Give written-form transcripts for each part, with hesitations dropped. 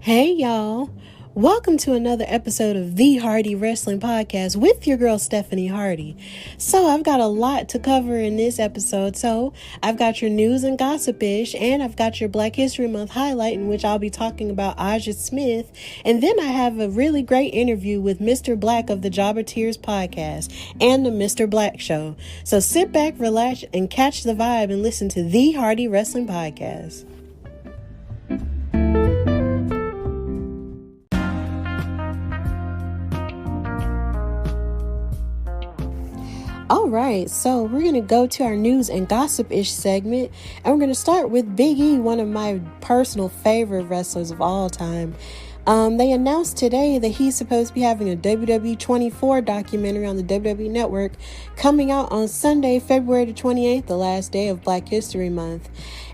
Hey y'all, welcome to another episode of the Hardy Wrestling Podcast with your girl Stephanie Hardy. So I've got a lot to cover in this episode. So I've got your news and gossip-ish, and I've got your Black History Month highlight in which I'll be talking about Aja Smith. And then I have a really great interview with Mr. Blacc of the Jobber Tears podcast and the Mr. Blacc Show. So sit back, relax, and catch the vibe and listen to the Hardy Wrestling Podcast. All right, so we're going to go to our news and gossip-ish segment, and we're going to start with Big E, one of my personal favorite wrestlers of all time. They announced today that he's supposed to be having a WWE 24 documentary on the WWE Network coming out on Sunday, February the 28th, the last day of Black History Month.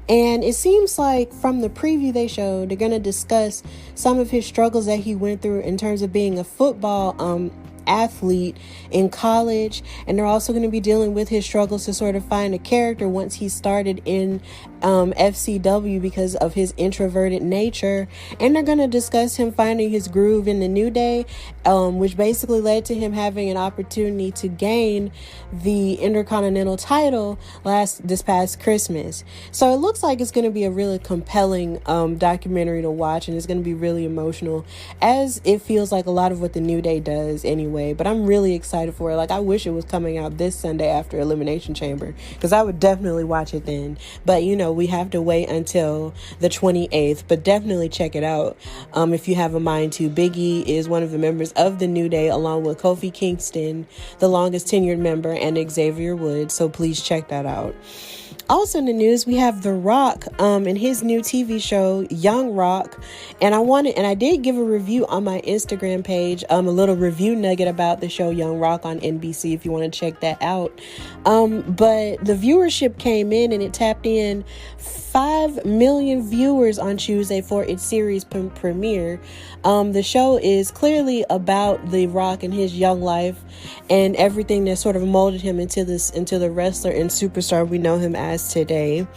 And it seems like from the preview they showed, they're going to discuss some of his struggles that he went through in terms of being a football athlete in college, and they're also going to be dealing with his struggles to sort of find a character once he started in FCW because of his introverted nature. And they're going to discuss him finding his groove in the New Day, which basically led to him having an opportunity to gain the Intercontinental title this past Christmas. So it looks like it's going to be a really compelling documentary to watch, and it's going to be really emotional, as it feels like a lot of what the New Day does anyway. But I'm really excited for it. Like, I wish it was coming out this Sunday after Elimination Chamber, because I would definitely watch it then. But we have to wait until the 28th, but definitely check it out if you have a mind to. Big E is one of the members of the New Day, along with Kofi Kingston, the longest tenured member, and Xavier Woods, so please check that out. Also in the news, we have The Rock and his new TV show, Young Rock. And I did give a review on my Instagram page, a little review nugget about the show Young Rock on NBC if you want to check that out. But the viewership came in and it tapped in 5 million viewers on Tuesday for its series premiere. The show is clearly about The Rock and his young life and everything that sort of molded him into the wrestler and superstar we know him as today.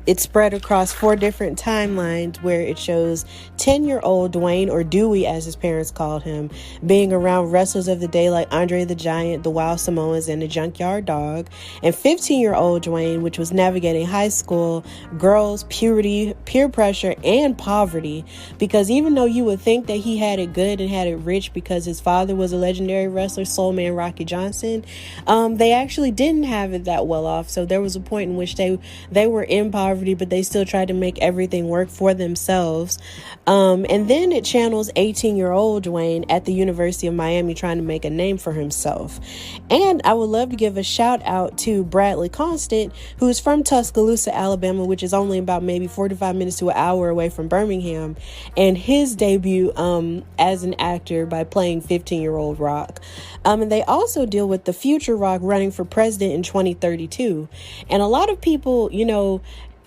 It's spread across 4 different timelines where it shows 10-year-old Dwayne, or Dewey as his parents called him, being around wrestlers of the day like Andre the Giant, the Wild Samoans, and the Junkyard Dog, and 15-year-old Dwayne, which was navigating high school, girls, puberty, peer pressure, and poverty, because even though you would think that he had it good and had it rich because his father was a legendary wrestler, Soul Man Rocky Johnson, they actually didn't have it that well off. So there was a point in which they were in poverty, but they still tried to make everything work for themselves. And then it channels 18-year-old Dwayne at the University of Miami trying to make a name for himself. And I would love to give a shout out to Bradley Constant, who's from Tuscaloosa, Alabama, which is only about maybe 45 minutes to an hour away from Birmingham, and his debut as an actor by playing 15-year-old Rock. And they also deal with the future Rock running for president in 2032. And a lot of people,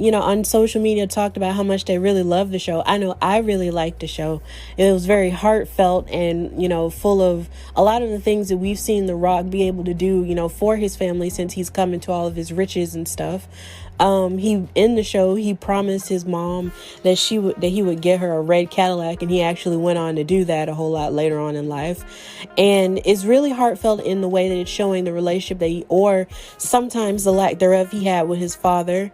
on social media talked about how much they really love the show. I know I really liked the show. It was very heartfelt and, full of a lot of the things that we've seen The Rock be able to do, for his family since he's come into all of his riches and stuff. In the show, he promised his mom that he would get her a red Cadillac, and he actually went on to do that a whole lot later on in life. And it's really heartfelt in the way that it's showing the relationship or sometimes the lack thereof he had with his father.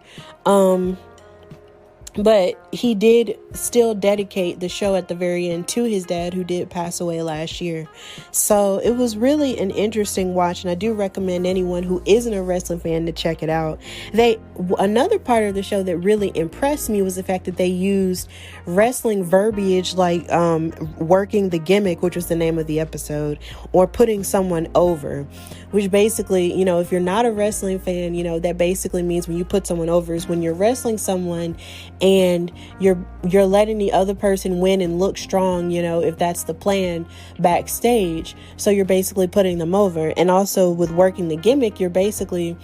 But he did still dedicate the show at the very end to his dad, who did pass away last year. So it was really an interesting watch, and I do recommend anyone who isn't a wrestling fan to check it out. Another part of the show that really impressed me was the fact that they used wrestling verbiage like working the gimmick, which was the name of the episode, or putting someone over, which basically, if you're not a wrestling fan, that basically means when you put someone over is when you're wrestling someone and you're letting the other person win and look strong, if that's the plan backstage. So you're basically putting them over. And also with working the gimmick, you're basically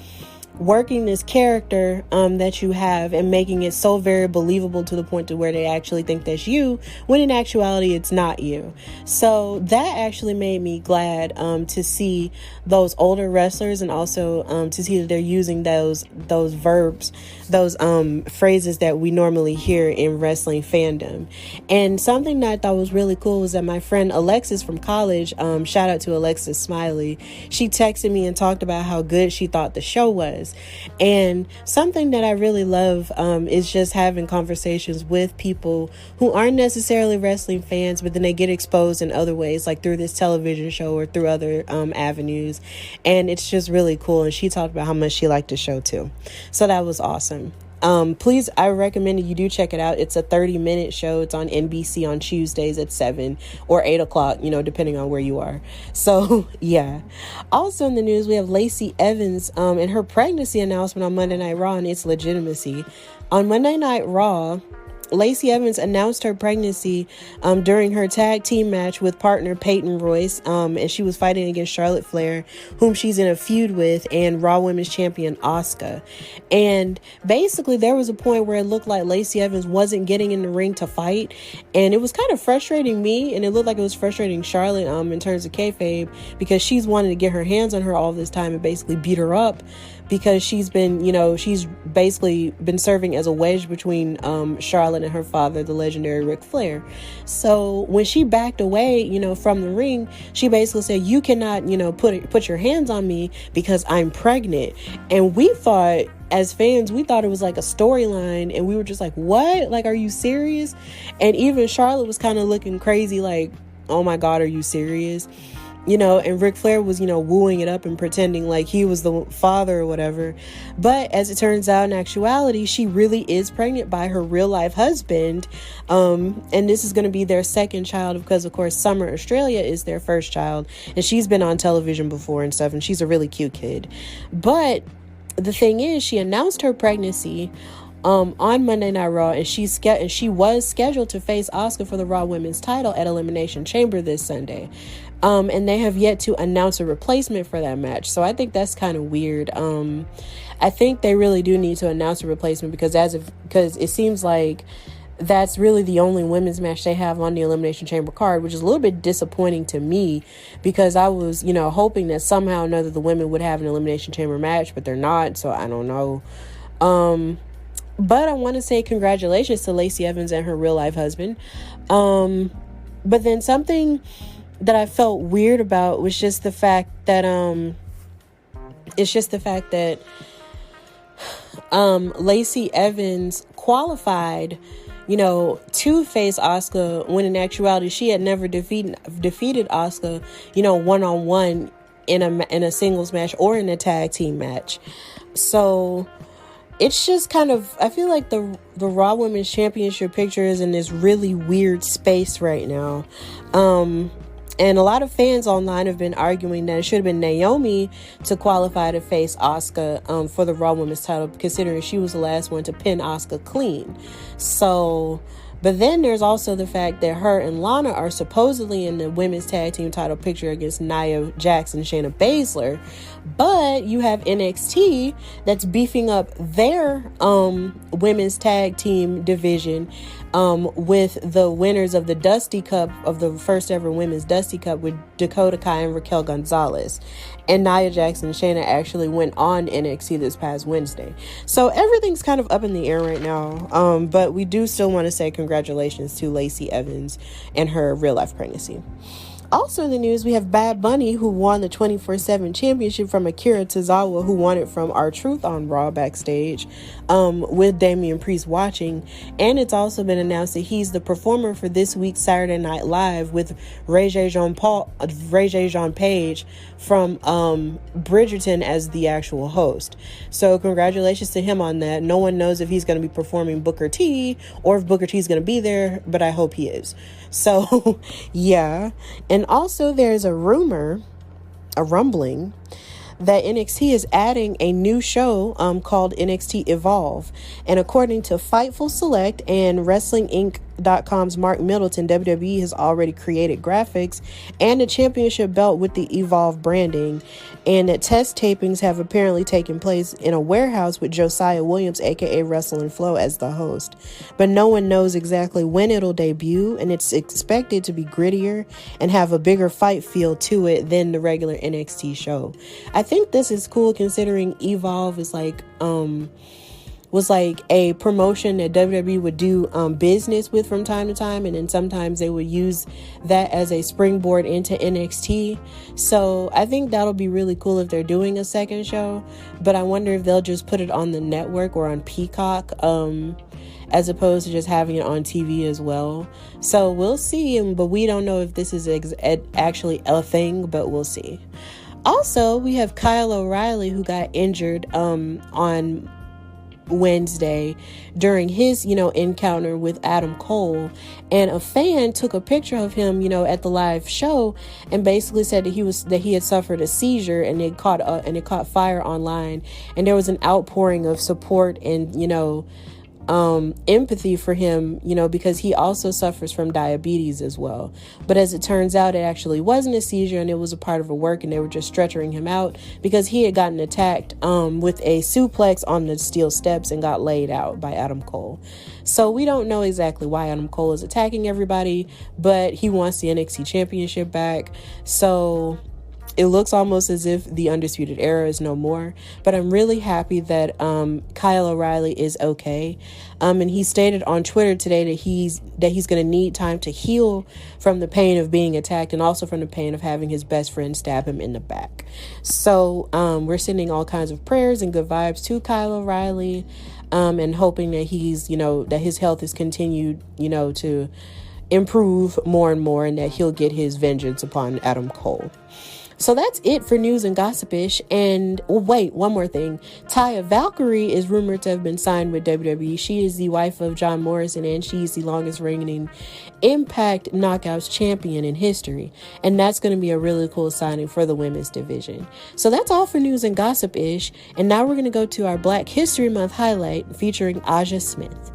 working this character that you have and making it so very believable to the point to where they actually think that's you, when in actuality it's not you. So that actually made me glad to see those older wrestlers, and also to see that they're using those verbs, those phrases that we normally hear in wrestling fandom. And something that I thought was really cool was that my friend Alexis from college, shout out to Alexis Smiley, she texted me and talked about how good she thought the show was. And something that I really love is just having conversations with people who aren't necessarily wrestling fans, but then they get exposed in other ways, like through this television show or through other avenues. And it's just really cool. And she talked about how much she liked the show too. So that was awesome. Please, I recommend you do check it out. It's a 30-minute show. It's on NBC on Tuesdays at 7 or 8 o'clock, depending on where you are. So, yeah. Also in the news, we have Lacey Evans and her pregnancy announcement on Monday Night Raw and its legitimacy. On Monday Night Raw, Lacey Evans announced her pregnancy during her tag team match with partner Peyton Royce, and she was fighting against Charlotte Flair, whom she's in a feud with, and Raw Women's Champion Asuka. And basically there was a point where it looked like Lacey Evans wasn't getting in the ring to fight, and it was kind of frustrating me, and it looked like it was frustrating Charlotte in terms of kayfabe, because she's wanted to get her hands on her all this time and basically beat her up, because she's been, she's basically been serving as a wedge between Charlotte and her father, the legendary Ric Flair. So when she backed away, from the ring, she basically said, you cannot, put your hands on me because I'm pregnant. And we thought, as fans, we thought it was like a storyline, and we were just like, what? Like, are you serious? And even Charlotte was kind of looking crazy, like, oh my God, are you serious? And Ric Flair was, wooing it up and pretending like he was the father or whatever. But as it turns out, in actuality, she really is pregnant by her real life husband. And this is going to be their second child because, of course, Summer Australia is their first child. And she's been on television before and stuff. And she's a really cute kid. But the thing is, she announced her pregnancy on Monday Night Raw, and she was scheduled to face Asuka for the Raw Women's title at Elimination Chamber this Sunday. And they have yet to announce a replacement for that match. So I think that's kind of weird. I think they really do need to announce a replacement because it seems like that's really the only women's match they have on the Elimination Chamber card, which is a little bit disappointing to me because I was, hoping that somehow or another the women would have an Elimination Chamber match, but they're not. So I don't know. But I want to say congratulations to Lacey Evans and her real life husband. But then something that I felt weird about was just the fact that Lacey Evans qualified, to face Asuka when in actuality she had never defeated Asuka, one-on-one in a singles match or in a tag team match. So it's just kind of, I feel like the Raw Women's Championship picture is in this really weird space right now. And a lot of fans online have been arguing that it should have been Naomi to qualify to face Asuka for the Raw Women's title, considering she was the last one to pin Asuka clean. So, but then there's also the fact that her and Lana are supposedly in the women's tag team title picture against Nia Jax and Shayna Baszler. But you have NXT that's beefing up their women's tag team division with the winners of the Dusty Cup, of the first ever women's Dusty Cup, with Dakota Kai and Raquel Gonzalez. And Nia Jax and Shayna actually went on NXT this past Wednesday. So everything's kind of up in the air right now. But we do still want to say congratulations to Lacey Evans and her real life pregnancy. Also in the news, we have Bad Bunny, who won the 24/7 championship from Akira Tozawa, who won it from R-Truth on Raw backstage, with Damian Priest watching. And it's also been announced that he's the performer for this week's Saturday Night Live with Ray J. Jean Page from Bridgerton as the actual host. So congratulations to him on that. No one knows if he's going to be performing Booker T or if Booker T is going to be there, but I hope he is. So, yeah. And also there's a rumbling, that NXT is adding a new show called Nxt Evolve. And according to Fightful Select and Wrestling Inc. Wrestling.com's Mark Middleton, WWE has already created graphics and a championship belt with the Evolve branding, and that test tapings have apparently taken place in a warehouse with Josiah Williams, aka Wrestle and Flow, as the host. But no one knows exactly when it'll debut, and it's expected to be grittier and have a bigger fight feel to it than the regular NXT show. I think this is cool considering Evolve is was like a promotion that WWE would do business with from time to time, and then sometimes they would use that as a springboard into NXT. So I think that'll be really cool if they're doing a second show, but I wonder if they'll just put it on the network or on Peacock as opposed to just having it on TV as well. So we'll see, but we don't know if this is actually a thing, but we'll see. Also, we have Kyle O'Reilly, who got injured on Wednesday during his encounter with Adam Cole, and a fan took a picture of him at the live show and basically said that he had suffered a seizure, and it caught fire online, and there was an outpouring of support and empathy for him, because he also suffers from diabetes as well. But as it turns out, it actually wasn't a seizure, and it was a part of a work, and they were just stretchering him out because he had gotten attacked with a suplex on the steel steps and got laid out by Adam Cole. So we don't know exactly why Adam Cole is attacking everybody, but he wants the NXT Championship back. So it looks almost as if the Undisputed Era is no more, but I'm really happy that Kyle O'Reilly is okay. And he stated on Twitter today that he's going to need time to heal from the pain of being attacked and also from the pain of having his best friend stab him in the back. So we're sending all kinds of prayers and good vibes to Kyle O'Reilly, and hoping that that his health is continued, to improve more and more, and that he'll get his vengeance upon Adam Cole. So that's it for news and gossipish. And wait, one more thing. Taya Valkyrie is rumored to have been signed with WWE. She is the wife of John Morrison, and she's the longest reigning Impact Knockouts champion in history. And that's going to be a really cool signing for the women's division. So that's all for news and gossipish. And now we're going to go to our Black History Month highlight featuring Aja Smith.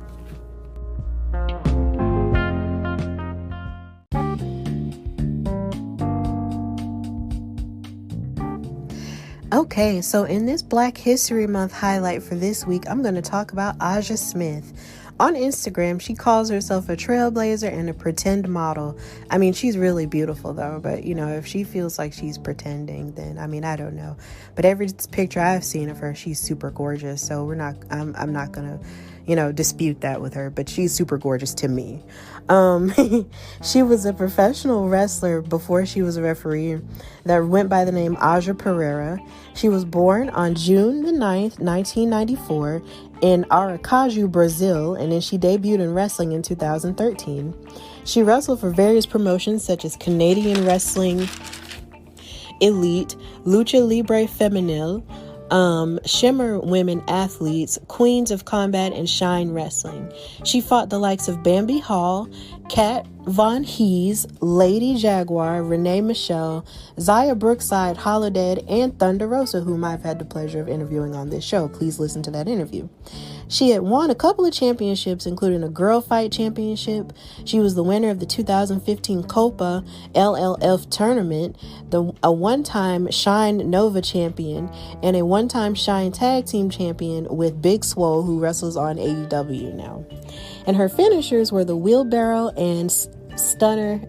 Okay, so in this Black History Month highlight for this week, I'm going to talk about Aja Smith. On Instagram, she calls herself a trailblazer and a pretend model. I mean, she's really beautiful though, but if she feels like she's pretending, then I don't know. But every picture I've seen of her, she's super gorgeous. So I'm not going to, dispute that with her, but she's super gorgeous to me. She was a professional wrestler before she was a referee that went by the name Aja Pereira. She was born on June the 9th, 1994 in Aracaju, Brazil, and then she debuted in wrestling in 2013. She wrestled for various promotions such as Canadian Wrestling Elite, Lucha Libre Femenil, Shimmer Women Athletes, Queens of Combat, and Shine Wrestling. She fought the likes of Bambi Hall, Kat Von Hees, Lady Jaguar, Renee Michelle, Zaya Brookside, Holodead, and Thunder Rosa, whom I've had the pleasure of interviewing on this show. Please listen to that interview. She had won a couple of championships, including a Girl Fight Championship. She was the winner of the 2015 Copa LLF tournament, a one-time Shine Nova champion, and a one-time Shine Tag Team champion with Big Swole, who wrestles on AEW now. And her finishers were the wheelbarrow stunner,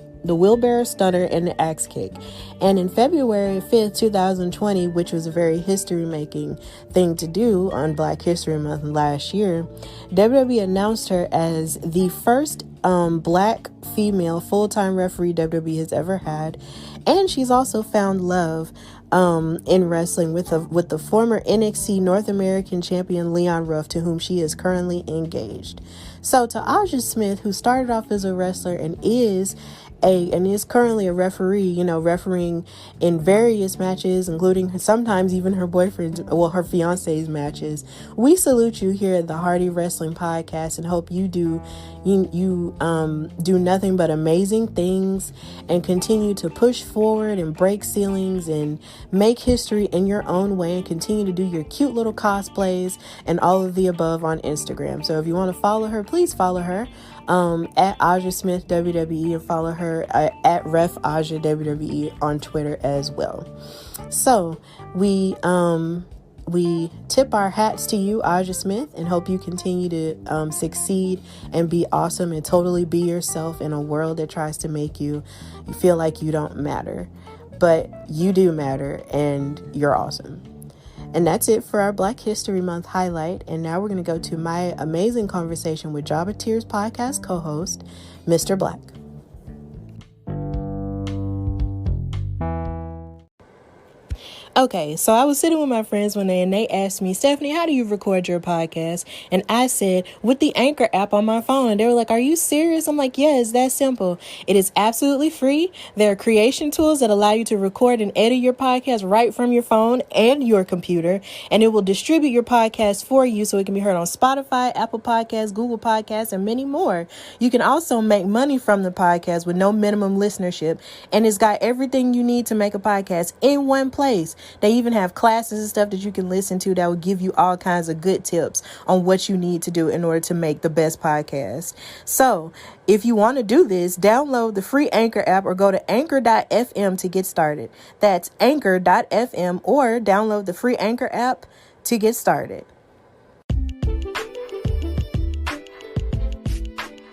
and the axe kick. And in February 5th, 2020, which was a very history-making thing to do on Black History Month last year, WWE announced her as the first Black female full-time referee WWE has ever had. And she's also found love in wrestling with the former NXT North American champion Leon Ruff, to whom she is currently engaged. So to Aja Smith, who started off as a wrestler and is currently a referee, refereeing in various matches, including sometimes even her fiance's matches. We salute you here at the Hardy Wrestling Podcast and hope you do nothing but amazing things and continue to push forward and break ceilings and make history in your own way and continue to do your cute little cosplays and all of the above on Instagram. So if you want to follow her, please follow her at Aja Smith WWE, and follow her at Ref Aja WWE on Twitter as well. So we tip our hats to you, Aja Smith, and hope you continue to succeed and be awesome and totally be yourself in a world that tries to make you feel like you don't matter. But you do matter, and you're awesome. And that's it for our Black History Month highlight. And now we're going to go to my amazing conversation with Jabba Tears podcast co-host, Mr. Blacc. Okay, so I was sitting with my friends one day and they asked me, Stephanie, how do you record your podcast? And I said, with the Anchor app on my phone. And they were like, are you serious? I'm like, yeah, it's that simple. It is absolutely free. There are creation tools that allow you to record and edit your podcast right from your phone and your computer. And it will distribute your podcast for you so it can be heard on Spotify, Apple Podcasts, Google Podcasts, and many more. You can also make money from the podcast with no minimum listenership. And it's got everything you need to make a podcast in one place. They even have classes and stuff that you can listen to that will give you all kinds of good tips on what you need to do in order to make the best podcast. So if you want to do this, download the free Anchor app or go to anchor.fm to get started. That's anchor.fm, or download the free Anchor app to get started.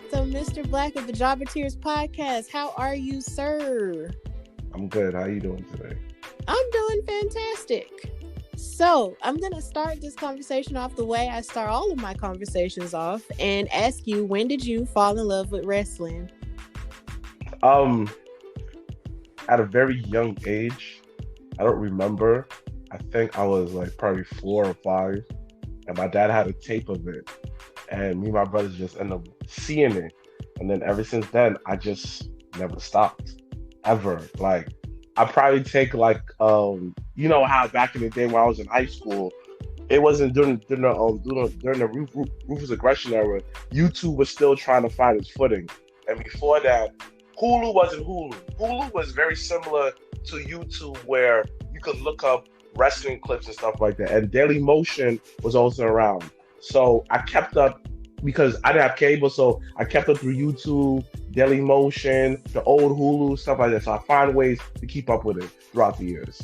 So Mr. Blacc of the Jabba Tears podcast, how are you, sir? I'm good. How are you doing today? I'm doing fantastic. So I'm going to start this conversation off the way I start all of my conversations off and ask you, when did you fall in love with wrestling? At a very young age. I don't remember. I think I was like probably 4 or 5, and my dad had a tape of it, and me and my brothers just ended up seeing it. And then ever since then, I just never stopped, ever. Like, I probably take like, you know how back in the day when I was in high school, it wasn't during the Ruthless Aggression era. YouTube was still trying to find its footing, and before that, Hulu wasn't Hulu. Hulu was very similar to YouTube, where you could look up wrestling clips and stuff like that. And Daily Motion was also around, so I kept up because I didn't have cable, so I kept up through YouTube, Daily Motion, the old Hulu, stuff like that. So I find ways to keep up with it throughout the years.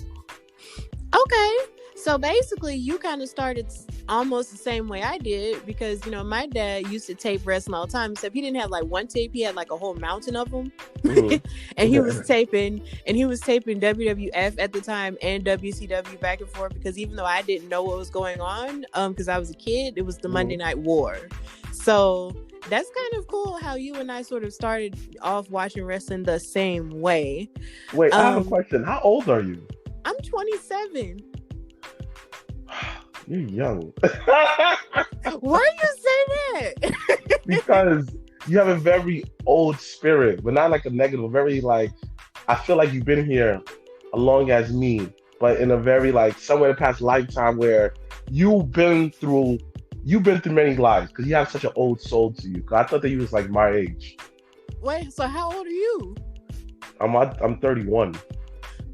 Okay. So basically, you kind of started almost the same way I did, because, you know, my dad used to tape wrestling all the time, except he didn't have like one tape. He had like a whole mountain of them. Mm-hmm. And he was taping WWF at the time and WCW back and forth, because even though I didn't know what was going on, because I was a kid, it was the Monday Night War. So that's kind of cool how you and I sort of started off watching wrestling the same way. Wait, I have a question. How old are you? I'm 27. You're young. Why you say that? Because you have a very old spirit, but not like a negative, very like, I feel like you've been here as long as me, but in a very like somewhere in the past lifetime where you've been through many lives, because you have such an old soul to you. 'Cause I thought that you was like my age. Wait, so how old are you? I'm 31.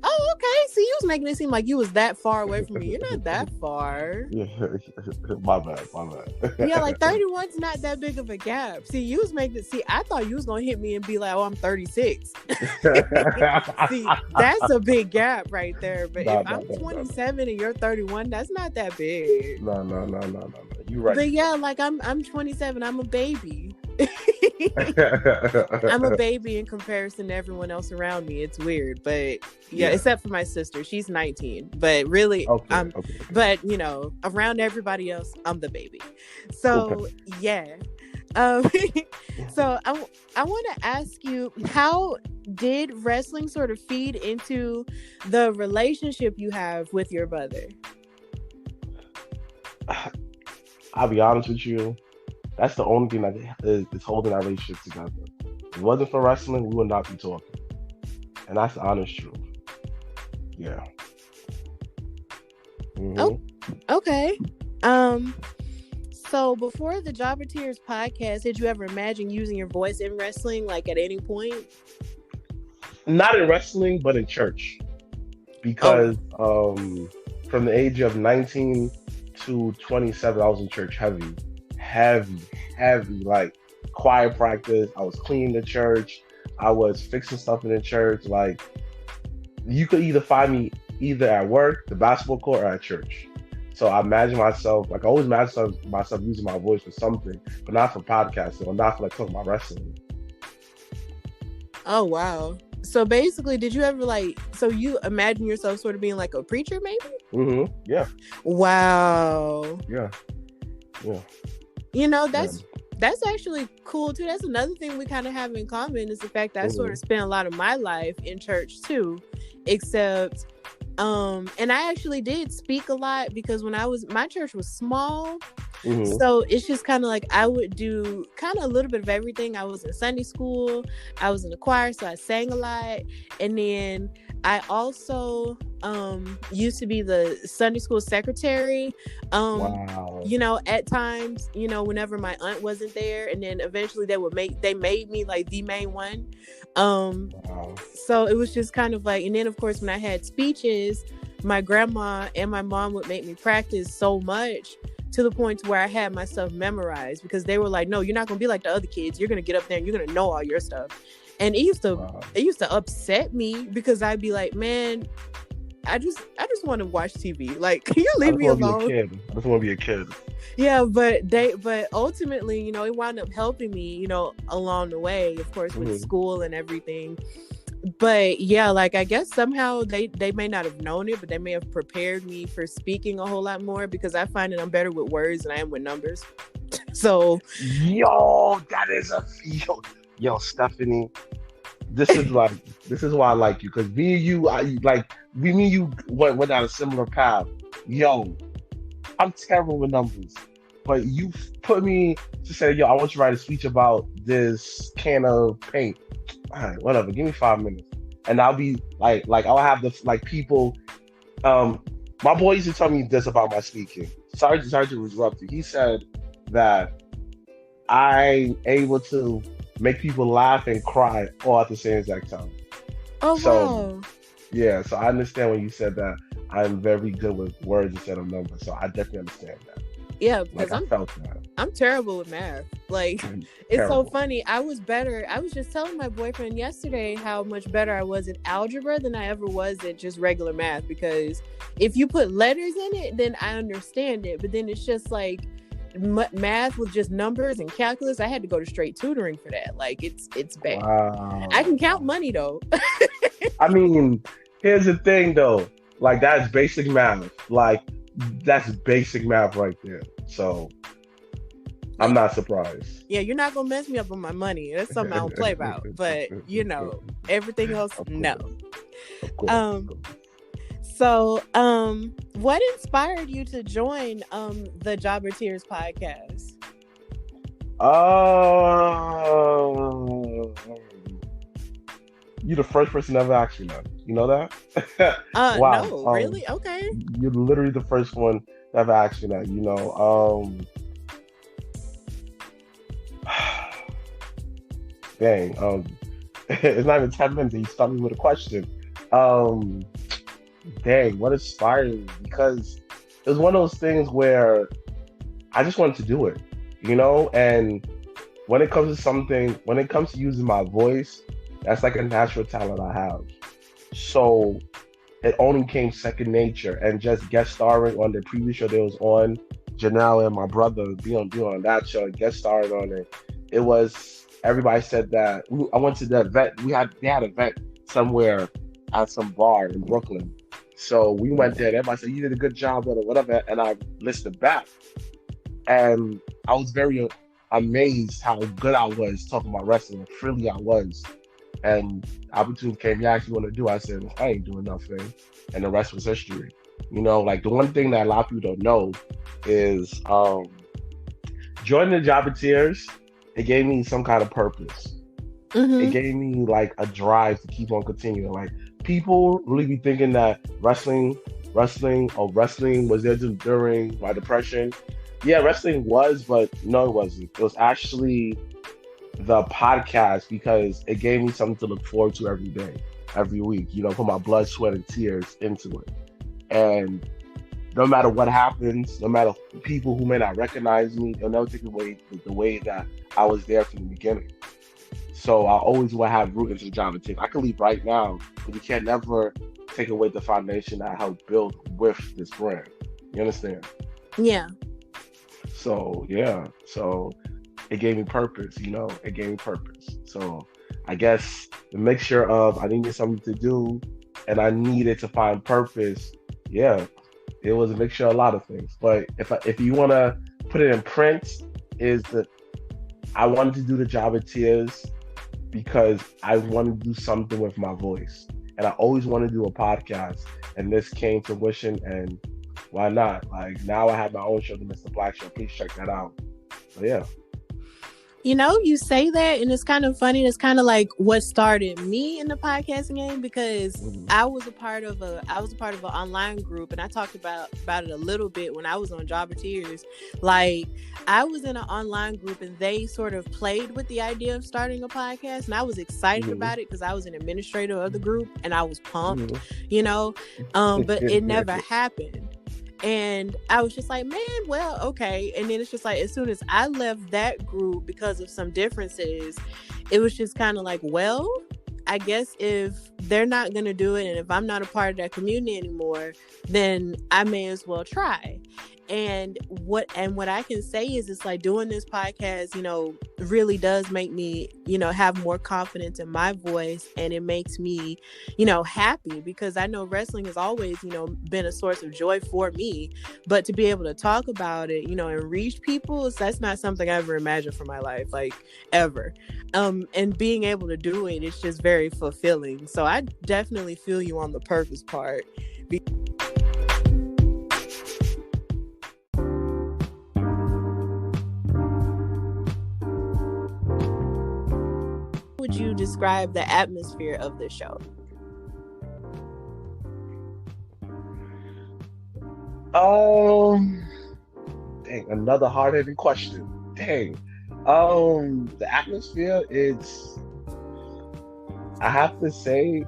Oh, okay. See, you was making it seem like you was that far away from me. You're not that far. Yeah, my bad. Yeah, like 31's not that big of a gap. See, you was making it. See, I thought you was gonna hit me and be like, "Oh, I'm 36." See, that's a big gap right there. But if I'm 27 and you're 31, that's not that big. No. You're right. But yeah, like I'm 27. I'm a baby. I'm a baby in comparison to everyone else around me. It's weird, but yeah, except for my sister. She's 19, but really, okay. But you know, around everybody else, I'm the baby. So yeah. So I want to ask you, how did wrestling sort of feed into the relationship you have with your brother? I'll be honest with you. That's the only thing that is holding our relationship together. If it wasn't for wrestling, we would not be talking. And that's the honest truth. Yeah. Mm-hmm. Oh, okay. So before the Jabba Tears podcast, did you ever imagine using your voice in wrestling, like at any point? Not in wrestling, but in church. because from the age of 19 to 27, I was in church heavy, heavy, heavy, like choir practice. I was cleaning the church. I was fixing stuff in the church. Like, you could either find me either at work, the basketball court, or at church. So I imagine myself, like I always imagine myself using my voice for something, but not for podcasting or not for like talking about wrestling. Oh, wow. So basically, did you ever so you imagine yourself sort of being like a preacher, maybe? Mm-hmm. Yeah. Wow. Yeah. Yeah. You know, that's actually cool too. That's another thing we kind of have in common is the fact that I sort of spent a lot of my life in church too, except and I actually did speak a lot because when my church was small. Mm-hmm. So it's just kind of like I would do kind of a little bit of everything. I was in Sunday school, I was in the choir, so I sang a lot, and then I also used to be the Sunday school secretary. Wow. You know, at times, you know, whenever my aunt wasn't there, and then eventually they made me like the main one. Wow. So it was just kind of like, and then of course when I had speeches, my grandma and my mom would make me practice so much to the point where I had my stuff memorized because they were like, no, you're not going to be like the other kids. You're going to get up there and you're going to know all your stuff. And it used to upset me because I'd be like, man, I just want to watch TV. Like, can you leave me alone? I just want to be a kid. Yeah, but ultimately, you know, it wound up helping me, you know, along the way, of course, with school and everything. But yeah, like I guess somehow they may not have known it, but they may have prepared me for speaking a whole lot more because I find that I'm better with words than I am with numbers. So that is Stephanie, this is why I like you, because me and you went down a similar path. I'm terrible with numbers, but you put me to say, I want you to write a speech about this can of paint. All right, whatever. Give me 5 minutes, and I'll be like I'll have the people. My boy used to tell me this about my speaking. Sorry to interrupt you. He said that I'm able to make people laugh and cry all at the same exact time. Oh, wow. Yeah, so I understand when you said that I'm very good with words instead of numbers. So I definitely understand that. Yeah, because I felt that. I'm terrible with math. Like, it's so funny. I was just telling my boyfriend yesterday how much better I was at algebra than I ever was at just regular math. Because if you put letters in it, then I understand it. But then it's just like math with just numbers and calculus. I had to go to straight tutoring for that. Like, it's bad. Wow. I can count money though. I mean, here's the thing though. Like, that's basic math. Like, that's basic math right there. So I'm not surprised. Yeah, you're not gonna mess me up on my money. That's something I don't play about. But you know, everything else, no. Of course. So, what inspired you to join the Jobber Tears podcast? You're the first person ever asked me that. You know that? Wow. No, really? Okay. You're literally the first one that ever asked me that. You know, dang. It's not even 10 minutes and you start me with a question. Dang, what inspired me? Because it was one of those things where I just wanted to do it, you know? And when it comes to using my voice, that's like a natural talent I have. So it only came second nature, and just guest starring on the previous show that was on, Janelle and my brother be on that show, guest starring on it. It was, everybody said that, I went to the event, they had an event somewhere at some bar in Brooklyn. So we went there, and everybody said, you did a good job, or whatever, and I listened back. And I was very amazed how good I was talking about wrestling, how freely I was. And opportunity came, yeah, actually want to do. I said, I ain't doing nothing. And the rest was history. You know, like the one thing that a lot of people don't know is joining the Jobber Tears, it gave me some kind of purpose. Mm-hmm. It gave me like a drive to keep on continuing. Like, people really be thinking that wrestling was there during my depression. Yeah, wrestling was, but no, it wasn't. It was actually the podcast, because it gave me something to look forward to every day. every week. Put my blood, sweat, and tears into it. And no matter what happens, no matter people who may not recognize me, they'll never take away the way that I was there from the beginning. So I always will have root into the job and take. I can leave right now, but you can't never take away the foundation that I helped build with this brand. You understand? Yeah. So yeah. So it gave me purpose, it gave me purpose. So I guess the mixture of I needed something to do and I needed to find purpose. Yeah, it was a mixture of a lot of things. But if you want to put it in print, is that I wanted to do the job of tears because I wanted to do something with my voice. And I always wanted to do a podcast. And this came to fruition, and why not? Like, now I have my own show, the Mr. Blacc Show. Please check that out. So yeah. You say that, and it's kind of funny. It's kind of like what started me in the podcasting game, because I was a part of an online group, and I talked about it a little bit when I was on Job of Tears. Like, I was in an online group, and they sort of played with the idea of starting a podcast, and I was excited about it because I was an administrator of the group, and I was pumped, but it never happened. And I was just like, man, well, okay. And then it's just like, as soon as I left that group because of some differences, it was just kind of like, well, I guess if they're not going to do it, and if I'm not a part of that community anymore, then I may as well try. And what I can say is, it's like, doing this podcast, really does make me, have more confidence in my voice, and it makes me, happy, because I know wrestling has always, been a source of joy for me, but to be able to talk about it, and reach people, that's not something I ever imagined for my life, like, ever. And being able to do it, it's just very fulfilling. So I definitely feel you on the purpose part. Would you describe the atmosphere of the show? Dang, another hard-hitting question. Dang. The atmosphere, I have to say,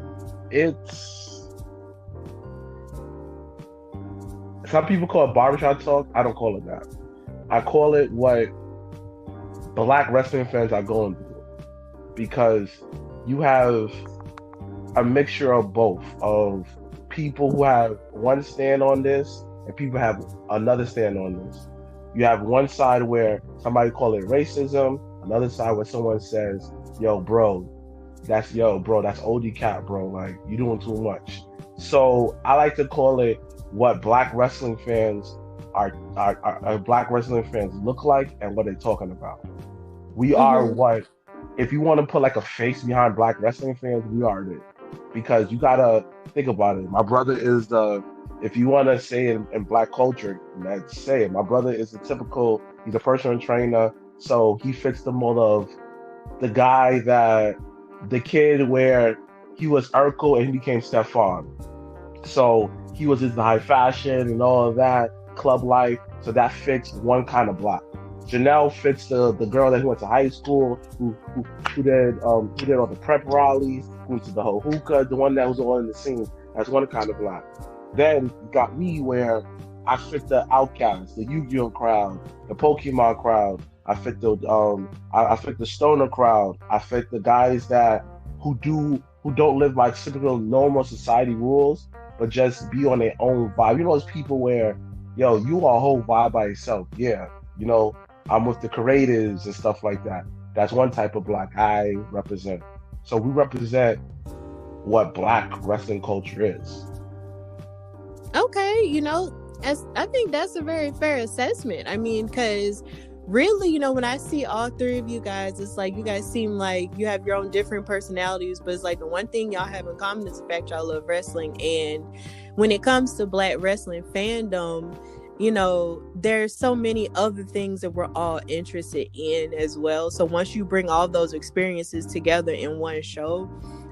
some people call it barbershop talk. I don't call it that. I call it what Black wrestling fans are going through. Because you have a mixture of both, of people who have one stand on this and people have another stand on this. You have one side where somebody call it racism, another side where someone says, yo, bro, that's OD cat, bro. Like, you doing too much. So I like to call it what Black wrestling fans are Black wrestling fans look like and what they're talking about. We are what, if you want to put like a face behind Black wrestling fans, we are it. Because you gotta think about it. My brother is if you want to say it in Black culture, let's say it. My brother is he's a personal trainer, so he fits the mold of the guy the kid where he was Urkel and he became Stefan. So he was into high fashion and all of that, club life, so that fits one kind of Black. Janelle fits the girl that he went to high school, who did all the prep rallies, who went to the whole hookah, the one that was all in the scene. That's one kind of Black. Then you got me where I fit the Outcast, the Yu-Gi-Oh crowd, the Pokemon crowd. I fit the Stoner crowd. I fit the guys who don't live by typical normal society rules, but just be on their own vibe. Those people where, yo, you are a whole vibe by yourself. Yeah, I'm with the creatives and stuff like that. That's one type of Black I represent. So we represent what Black wrestling culture is. Okay, I think that's a very fair assessment. I mean, because really, when I see all three of you guys, it's like you guys seem like you have your own different personalities, but it's like the one thing y'all have in common is the fact y'all love wrestling. And when it comes to Black wrestling fandom, there's so many other things that we're all interested in as well. So once you bring all those experiences together in one show,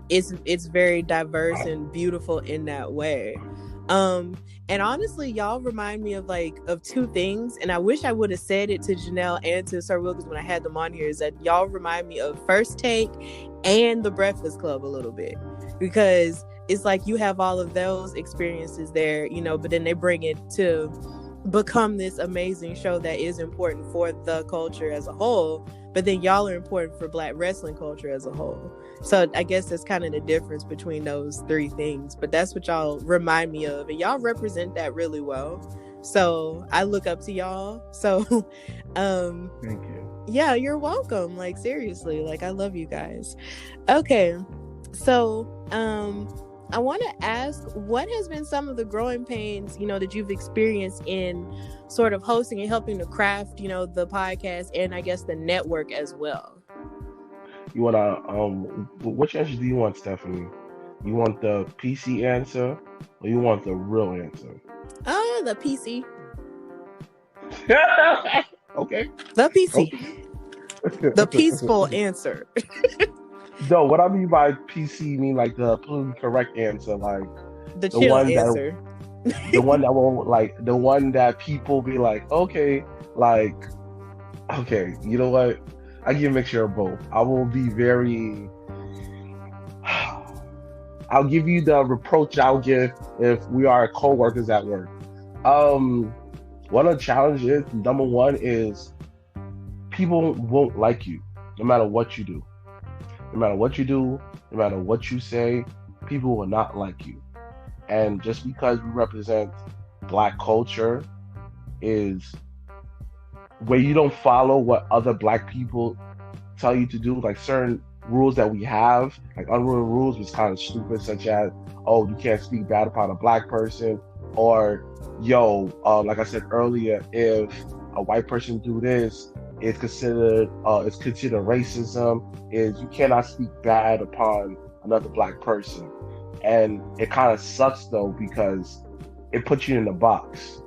it's very diverse and beautiful in that way. And honestly, y'all remind me of two things, and I wish I would have said it to Janelle and to Sir Wilkins when I had them on here, is that y'all remind me of First Take and The Breakfast Club a little bit. because it's like you have all of those experiences there, you know, but then they bring it to become this amazing show that is important for the culture as a whole, but then y'all are important for Black wrestling culture as a whole. So I guess that's kind of the difference between those three things, but that's what y'all remind me of, and y'all represent that really well. So I look up to y'all. So thank you. Yeah, you're welcome. Like, seriously, like, I love you guys. Okay, so I want to ask, what has been some of the growing pains, you know, that you've experienced in sort of hosting and helping to craft, you know, the podcast and I guess the network as well? You wanna which answer do you want, Stephanie? You want the PC answer or you want the real answer? The PC. Okay. The PC. Okay. The peaceful answer. No, what I mean by PC mean like the politically correct answer, like the chill answer. The one that won't, like, the one that people be like, okay, you know what? I give a mixture of both. I will be very. I'll give you the reproach I'll give if we are co-workers at work. One of the challenges, number one, is people won't like you no matter what you do. No matter what you do, no matter what you say, people will not like you. And just because we represent Black culture is where you don't follow what other Black people tell you to do, like certain rules that we have, like unwritten rules, was kind of stupid, such as, oh, you can't speak bad upon a Black person, or like I said earlier, if a white person do this, it's considered racism. Is you cannot speak bad upon another Black person, and it kind of sucks though because it puts you in a box.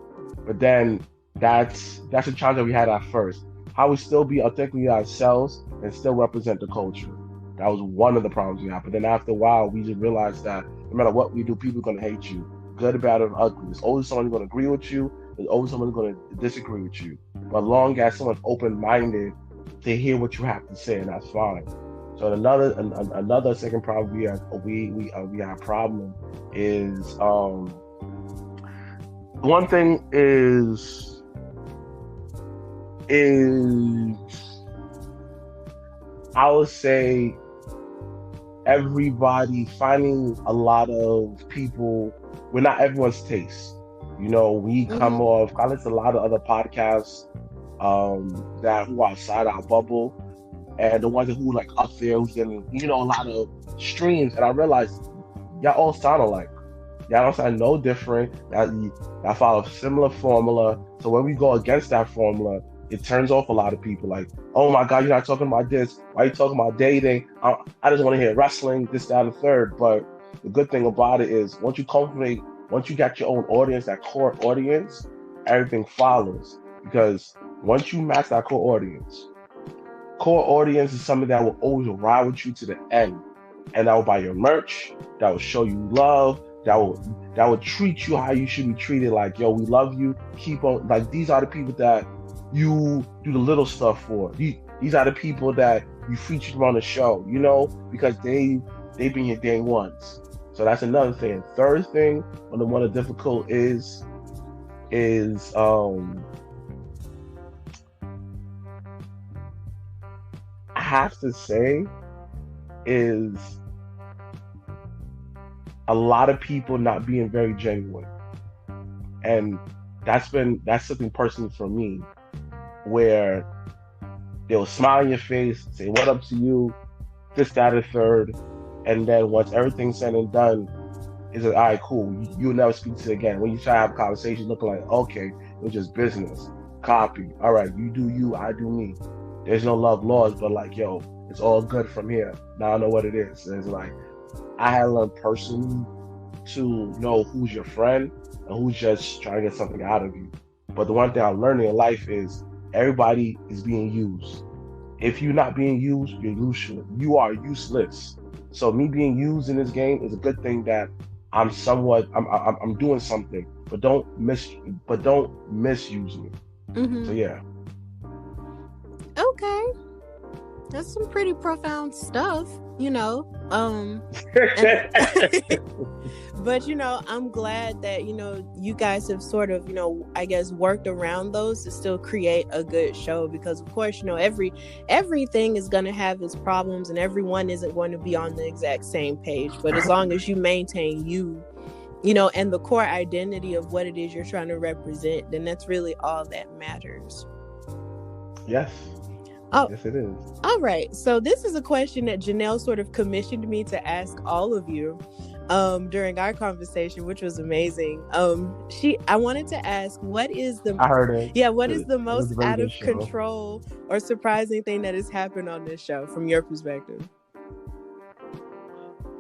But then that's a challenge that we had at first. How we still be authentically ourselves and still represent the culture. That was one of the problems we had. But then after a while, we just realized that no matter what we do, people are gonna hate you, good, bad, or ugly. There's always someone who's gonna agree with you. There's always someone who's gonna disagree with you. But long as someone's open-minded to hear what you have to say, and that's fine. So another second problem we have problem is one thing is I would say everybody finding a lot of people. We're not everyone's taste. You know, we come off. I listen to a lot of other podcasts that who are outside our bubble, and the ones who like up there who's getting, you know, a lot of streams. And I realized y'all all sound alike. Y'all don't sound no different. Y'all follow a similar formula. So when we go against that formula, it turns off a lot of people. Like, oh my God, you're not talking about this. Why are you talking about dating? I just want to hear wrestling, this, that, and the third. But the good thing about it is once you got your own audience, that core audience, everything follows. Because once you match that core audience is something that will always ride with you to the end. And that will buy your merch, that will show you love, that will treat you how you should be treated. Like, yo, we love you. Keep on. Like, these are the people that you do the little stuff for. These are the people that you feature on the show, you know, because they've been your day ones. So that's another thing. Third thing, one of the difficult is I have to say is a lot of people not being very genuine. And that's something personal for me, where they'll smile in your face, say what up to you, this, that, and third, and then once everything's said and done, it's like, all right, cool, you'll never speak to it again. When you try to have a conversation, looking like, okay, it was just business, copy, all right, you do you, I do me. There's no love lost, but like, yo, it's all good from here. Now I know what it is. And it's like, I had to learn personally to know who's your friend and who's just trying to get something out of you. But the one thing I'm learning in life is everybody is being used. If you're not being used, you're useless. You are useless. So me being used in this game is a good thing that I'm doing something, but don't misuse me. So yeah. Okay. That's some pretty profound stuff, you know. But I'm glad that you guys have sort of I guess worked around those to still create a good show, because of course everything is going to have its problems and everyone isn't going to be on the exact same page, but as long as you maintain and the core identity of what it is you're trying to represent, then that's really all that matters. Yes. Oh, yes, it is. All right. So this is a question that Janelle sort of commissioned me to ask all of you during our conversation, which was amazing. I wanted to ask, what is the most out of control or surprising thing that has happened on this show from your perspective?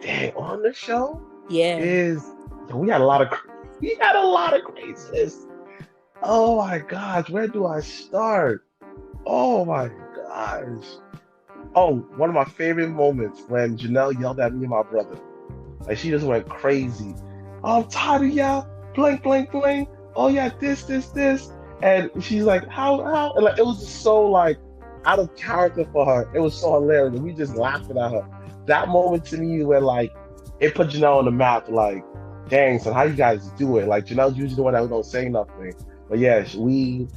Dang, on the show? Yeah. We had a lot of craziness. Oh my gosh, where do I start? Oh my gosh. Oh, one of my favorite moments when Janelle yelled at me and my brother. Like, she just went crazy. Oh, I'm tired of y'all. Blank, blank, blank. Oh yeah, this. And she's like, how? And like, it was just so like out of character for her. It was so hilarious. We just laughing at her. That moment to me where like it put Janelle on the map, like, dang, so how you guys do it? Like, Janelle's usually the one that don't say nothing. But yeah, we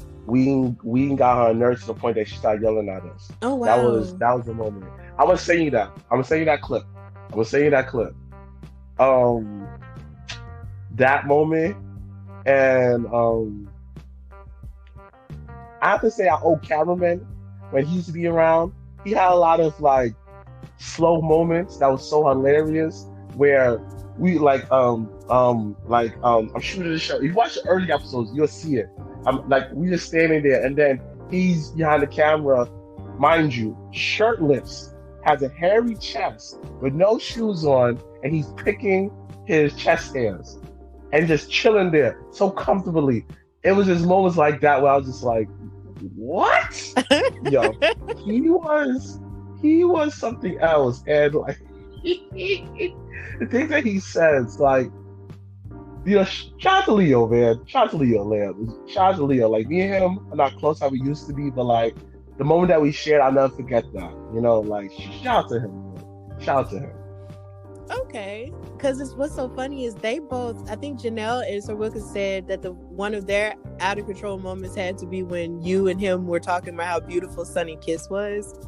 got her nerves to the point that she started yelling at us. Oh wow. That was the moment. I'm gonna send you that. I'm gonna send you that clip. That moment, and I have to say I owe Cameraman, when he used to be around, he had a lot of like slow moments that was so hilarious, where we I'm shooting the show. If you watch the early episodes, you'll see it. I'm like, we just standing there, and then he's behind the camera, mind you, shirtless, has a hairy chest with no shoes on, and he's picking his chest hairs and just chilling there so comfortably. It was just moments like that where I was just like, what? Yo, he was something else. And like the things that he says, like, shout out to Leo, man. Shout out to Leo, man. Shout out to Leo. Like, me and him are not close how we used to be, but like the moment that we shared, I'll never forget that. Like, shout out to him, man. Shout out to him. Okay, because what's so funny is they both, I think Janelle and Sir Wilkins said that one of their out of control moments had to be when you and him were talking about how beautiful Sunny Kiss was.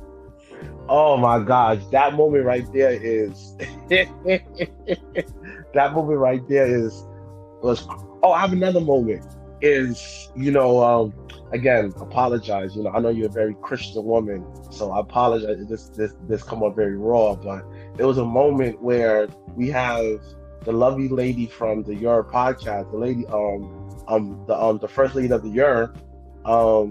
Oh my gosh, that moment right there is I have another moment is, again, apologize. I know you're a very Christian woman, so I apologize. This come up very raw, but there was a moment where we have the lovely lady from the Your podcast, the lady, the first lady of the Your, I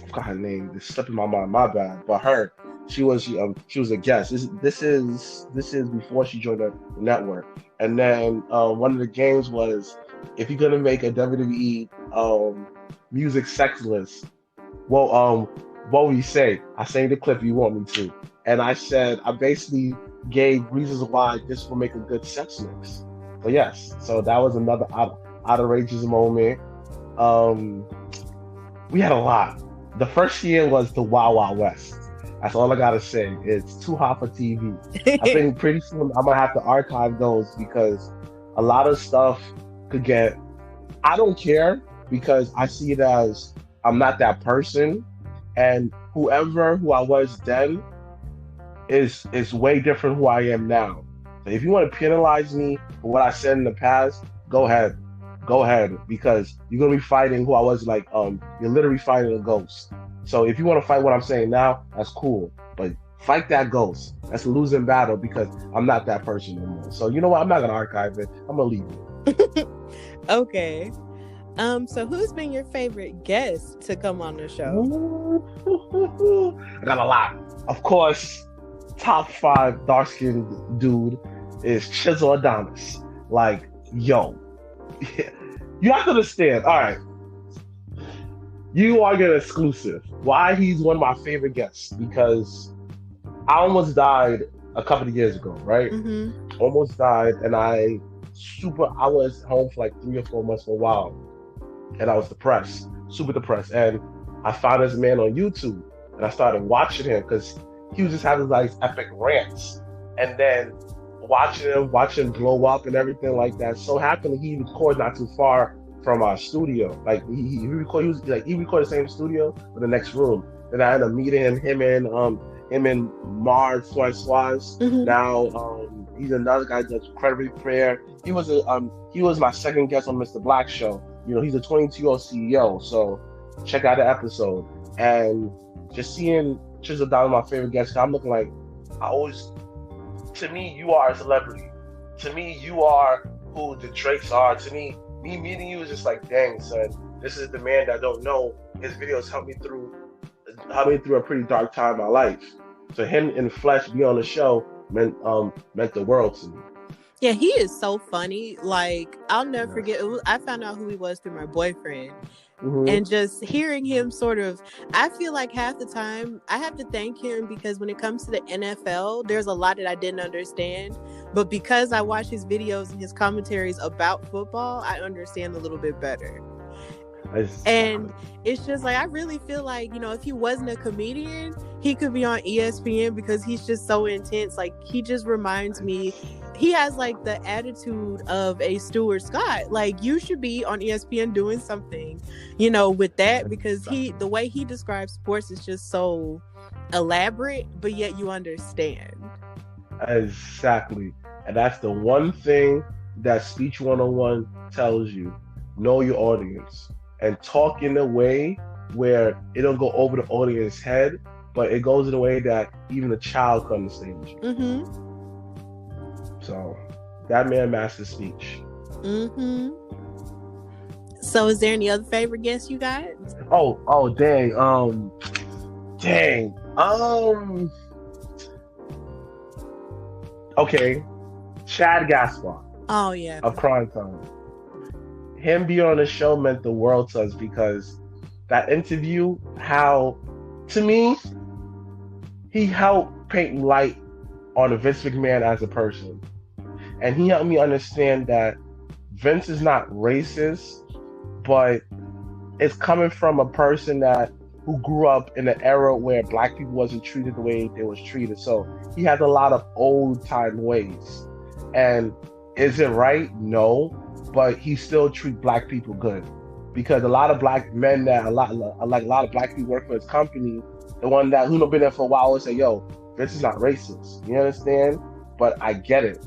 forgot her name. It's slipping my mind. My bad. But her, she was a guest. This is before she joined the network. And then one of the games was, if you're gonna make a WWE music sex list, well, what would you say? I sang the clip you want me to, and I said I basically gave reasons why this will make a good sex mix. So yes, so that was another outrageous moment. We had a lot. The first year was the Wild Wild West. That's all I gotta say. It's too hot for TV. I think pretty soon I'm gonna have to archive those, because a lot of stuff could get. I don't care, because I see it as I'm not that person, and who I was then is way different who I am now. So if you want to penalize me for what I said in the past, go ahead, because you're gonna be fighting who I was. Like, you're literally fighting a ghost. So if you want to fight what I'm saying now, that's cool, but fight that ghost. That's a losing battle, because I'm not that person anymore. So you know what? I'm not gonna archive it. I'm gonna leave it. Okay. So who's been your favorite guest to come on the show? I got a lot. Of course, top 5 dark-skinned dude is Chisel Adonis. Like, yo, you have to understand. All right, you are getting exclusive. Why he's one of my favorite guests? Because I almost died a couple of years ago, right? Mm-hmm. Almost died, and I was home for like 3 or 4 months for a while, and I was depressed, super depressed. And I found this man on YouTube, and I started watching him, because he was just having like epic rants, and then watching him blow up and everything like that. So happened he recorded not too far from our studio. Like he recorded the same studio in the next room. Then I ended up meeting him and Mars Swaz. Now he's another guy that's incredibly fair. He was my second guest on Mr. Blacc Show. He's a 22-year-old CEO. So check out the episode. And just seeing Chisel down my favorite guest, I'm looking like to me, you are a celebrity. To me, you are who the Drakes are. To me meeting you is just like, dang, son, this is the man that I don't know. His videos helped me through a pretty dark time in my life. So him in flesh be on the show meant the world to me. Yeah, he is so funny. Like, I'll never forget. I found out who he was through my boyfriend. And just hearing him I feel like half the time I have to thank him, because when it comes to the NFL, there's a lot that I didn't understand. But because I watch his videos and his commentaries about football, I understand a little bit better. And it's just like, I really feel like, if he wasn't a comedian, he could be on ESPN, because he's just so intense. Like, he just reminds me, he has like the attitude of a Stuart Scott. Like, you should be on ESPN doing something, with that, because the way he describes sports is just so elaborate, but yet you understand. Exactly. And that's the one thing that Speech 101 tells you. Know your audience. And talk in a way where it don't go over the audience's head, but it goes in a way that even a child can understand you. So that man masters speech. So is there any other favorite guests you got? Oh, dang. Okay. Chad Gaspar. Oh, yeah. Of Crime Time. Him being on the show meant the world to us, because that interview, to me, he helped paint light on Vince McMahon as a person. And he helped me understand that Vince is not racist, but it's coming from a person who grew up in an era where black people wasn't treated the way they was treated. So he has a lot of old time ways. And is it right? No. But he still treat black people good, because a lot of black men a lot of black people work for his company, the one who been there for a while will say, yo, this is not racist. You understand? But I get it.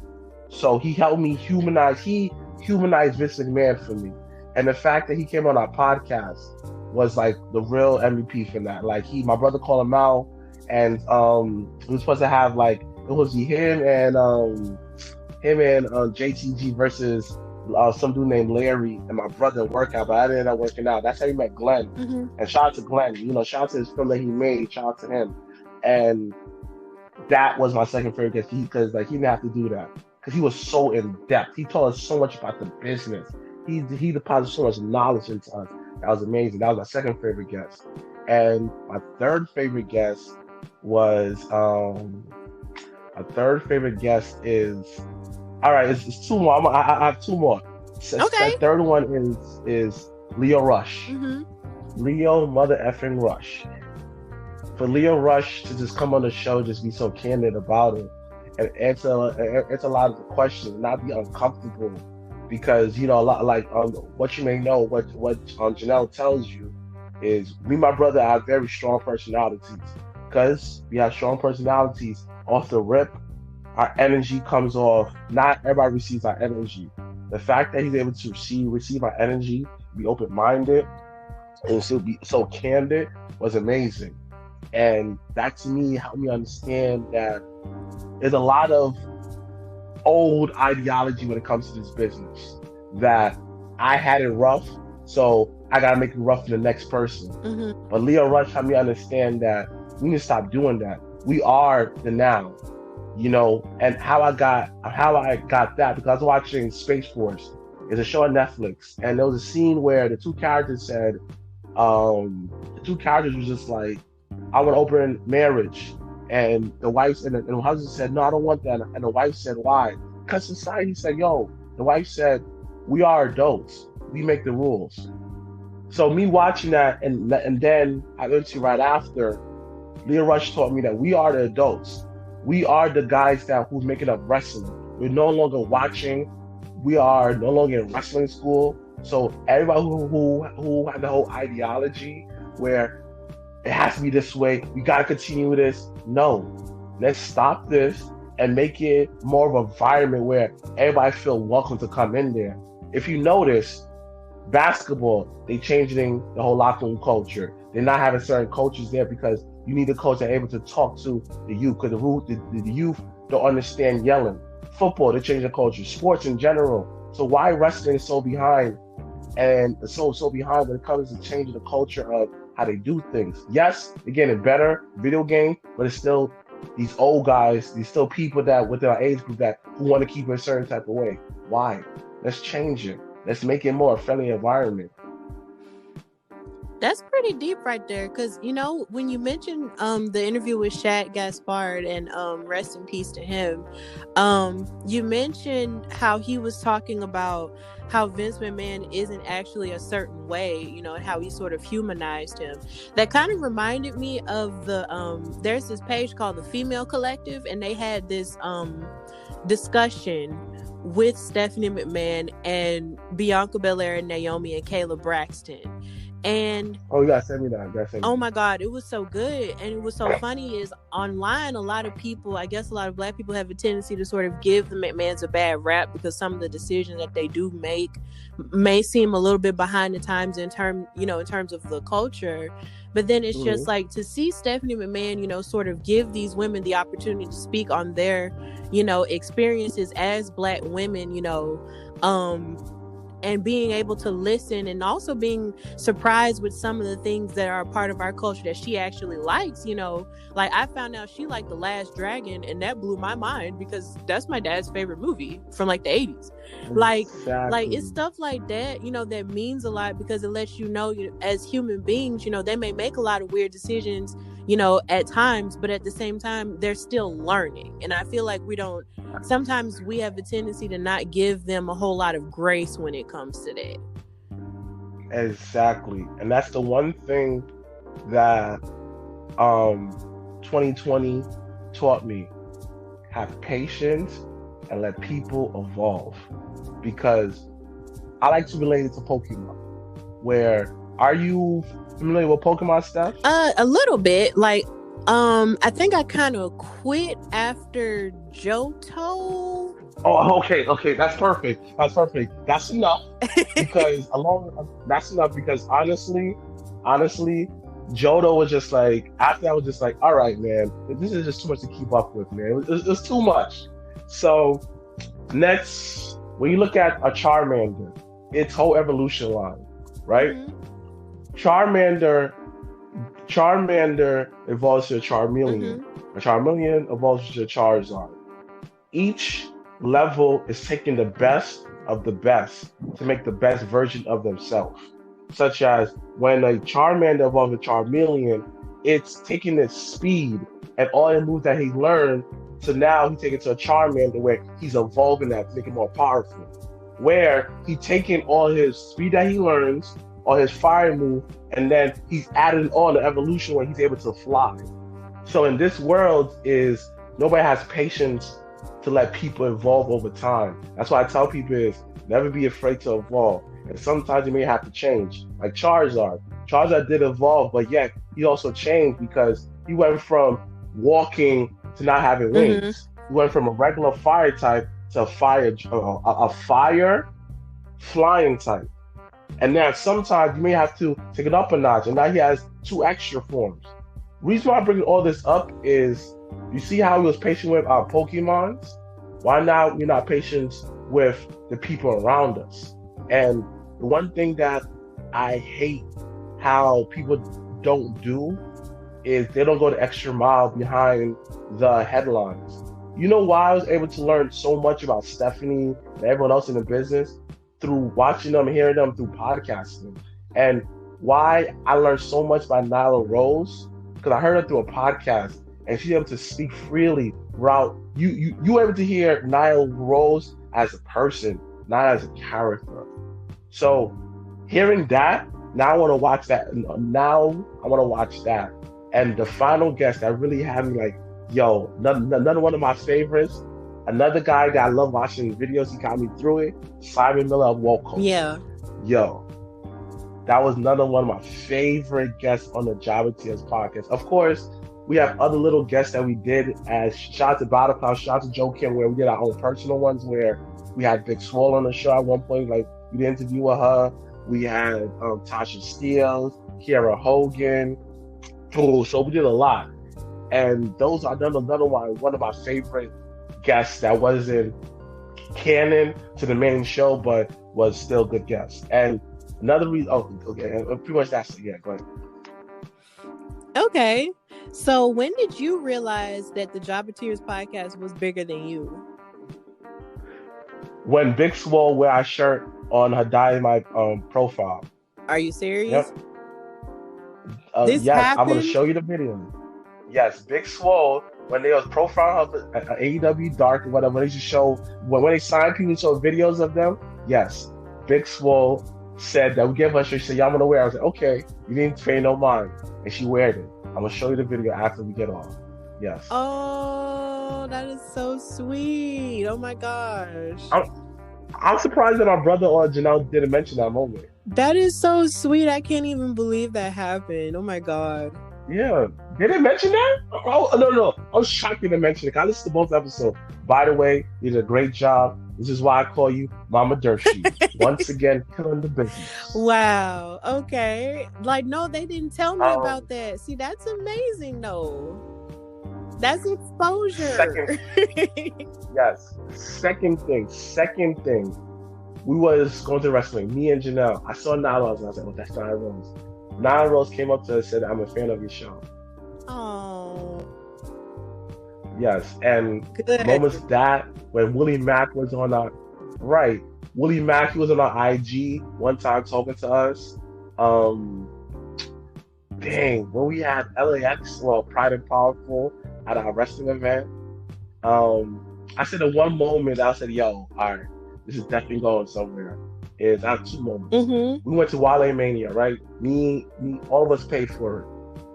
So he helped me humanize. He humanized Vince McMahon for me, and the fact that he came on our podcast was like the real MVP for that. Like my brother called him out, and we were supposed to have like it was him and JTG versus some dude named Larry and my brother workout, but I didn't end up working out. That's how he met Glenn. And shout out to Glenn. Shout out to his film that he made. Shout out to him. And that was my second favorite guest, because he didn't have to do that, because he was so in depth. He told us so much about the business. He deposited so much knowledge into us. That was amazing. That was my second favorite guest. And my third favorite guest is all right, it's two more. I have two more. Okay. The third one is Leo Rush. Leo mother effing Rush. For Leo Rush to just come on the show, just be so candid about it, and answer a lot of the questions, not be uncomfortable, because a lot like what you may know, what Janelle tells you is me and my brother have very strong personalities. Because we have strong personalities off the rip, our energy comes off. Not everybody receives our energy. The fact that he's able to receive our energy, be open-minded, and still be so candid was amazing. And that to me helped me understand that there's a lot of old ideology when it comes to this business. That I had it rough, so I gotta make it rough for the next person. But Leo Rush helped me understand that we need to stop doing that. We are the now. And how I got that, because I was watching Space Force. It's a show on Netflix, and there was a scene where the two characters said, the two characters was just like, I want to open marriage, and the wife and the husband said, no, I don't want that, and the wife said, why? Because society said, yo. The wife said, we are adults, we make the rules. So me watching that, and then I went to right after, Leah Rush taught me that we are the adults. We are the guys who's making up wrestling. We're no longer watching. We are no longer in wrestling school. So everybody who had the whole ideology where it has to be this way, we gotta continue this. No, let's stop this and make it more of an environment where everybody feel welcome to come in there. If you notice, basketball, they changing the whole locker room culture. They're not having certain coaches there because you need a coach that's able to talk to the youth, because the youth don't understand yelling. Football, they're changing the culture. Sports in general. So why wrestling is so behind, and so behind when it comes to changing the culture of how they do things. Yes, they're getting better, video game, but it's still these old guys, these still people that within our age group that who want to keep it a certain type of way. Why? Let's change it. Let's make it more a friendly environment. That's pretty deep right there, because when you mentioned the interview with Shaq Gaspard, and rest in peace to him, you mentioned how he was talking about how Vince McMahon isn't actually a certain way, and how he sort of humanized him. That kind of reminded me of there's this page called the Female Collective, and they had this discussion with Stephanie McMahon and Bianca Belair and Naomi and Kayla Braxton. And you gotta send me that. Oh my God, it was so good. And it was so funny is online, a lot of people, I guess a lot of Black people have a tendency to sort of give the McMahons a bad rap because some of the decisions that they do make may seem a little bit behind the times in terms of the culture. But then it's just like to see Stephanie McMahon, sort of give these women the opportunity to speak on their, experiences as Black women, and being able to listen, and also being surprised with some of the things that are a part of our culture that she actually likes. Like I found out she liked The Last Dragon, and that blew my mind because that's my dad's favorite movie from like the 80s. Exactly. Like it's stuff like that, that means a lot, because it lets you know, as human beings, they may make a lot of weird decisions, at times, but at the same time, they're still learning. And I feel like sometimes we have a tendency to not give them a whole lot of grace when it comes to that. Exactly. And that's the one thing that 2020 taught me. Have patience and let people evolve. Because I like to relate it to Pokemon. Are you familiar with Pokemon stuff? A little bit. Like, I think I kind of quit after Johto. Oh, okay. That's perfect. That's enough. Because honestly, Johto was just like, after that, I was just like, all right, man, this is just too much to keep up with, man. It's too much. So next, when you look at a Charmander, its whole evolution line, right? Mm-hmm. Charmander evolves to a Charmeleon. Mm-hmm. A Charmeleon evolves to a Charizard. Each level is taking the best of the best to make the best version of themselves. Such as when a Charmander evolves a Charmeleon, it's taking its speed and all the moves that he learned, so now he's taking it to a Charmander where he's evolving that to make it more powerful. Where he's taking all his speed that he learns, all his fire move, and then he's adding on the evolution where he's able to fly. So in this world nobody has patience to let people evolve over time. That's why I tell people is never be afraid to evolve. And sometimes you may have to change. Like Charizard. Charizard did evolve, but yet he also changed because he went from walking to not having wings. Mm-hmm. He went from a regular fire type to a fire flying type. And now sometimes you may have to take it up a notch, and now he has 2 extra forms. The reason why I'm bringing all this up is, you see how he was patient with our Pokemons? Why now we're not patient with the people around us? And the one thing that I hate how people don't do is they don't go the extra mile behind the headlines. You know why I was able to learn so much about Stephanie and everyone else in the business? Through watching them, hearing them through podcasting. And why I learned so much by Nyla Rose, because I heard her through a podcast, and she's able to speak freely throughout. You were able to hear Nyla Rose as a person, not as a character. So hearing that, now I want to watch that. And the final guest that really had me like, yo, another one of my favorites. Another guy that I love watching videos. He got me through it. Simon Miller of Woke. Yeah. Yo, that was another one of my favorite guests on the Java Tears podcast. Of course, we have other little guests that we did as shout out to Battle shout out to Joe Kim, where we did our own personal ones where we had Big Swole on the show at one point. Like, we did an interview with her. We had Tasha Steele, Kiara Hogan. Oh, so we did a lot. And those are another one of my favorite guests that wasn't canon to the main show, but was still good guests. And another reason, pretty much that's it. Yeah, go ahead. Okay. So when did you realize that the Jobbeteers podcast was bigger than you? When Big Swole wear our shirt on her Dynamite profile. Are you serious? Yep. This yes, happened? I'm going to show you the video. Yes, Big Swole, when they was profiling her at AEW Dark or whatever, they just show, when they sign people to show videos of them, yes, Big Swole said that we gave her a shirt. She said, y'all want to wear it? I was like, okay, you didn't pay no mind. And she wear it. I'm going to show you the video after we get off. Yes. Oh, that is so sweet. Oh my gosh. I'm surprised that my brother or Janelle didn't mention that moment. That is so sweet. I can't even believe that happened. Oh my God. Yeah. Did they mention that? Oh, no. I was shocked they didn't mention it. I listened to both episodes. By the way, you did a great job. This is why I call you Mama Durfee. Once again, killing the business. Wow. Okay. Like, no, they didn't tell me about that. See, that's amazing, though. That's exposure. Yes. Second thing. We was going to wrestling. Me and Janelle. I saw Nyla Rose and I was like, oh, that's Nyla Rose. Nyla Rose came up to her and said, I'm a fan of your show. Oh. Yes. And good. Moments that when Willie Mack was on our right. Willie Mack, he was on our IG one time talking to us. When we had LAX, Pride and Powerful at our wrestling event. I said the one moment I said, yo, all right, this is definitely going somewhere. I have two moments. Mm-hmm. We went to Wale Mania, right? Me, all of us paid for it.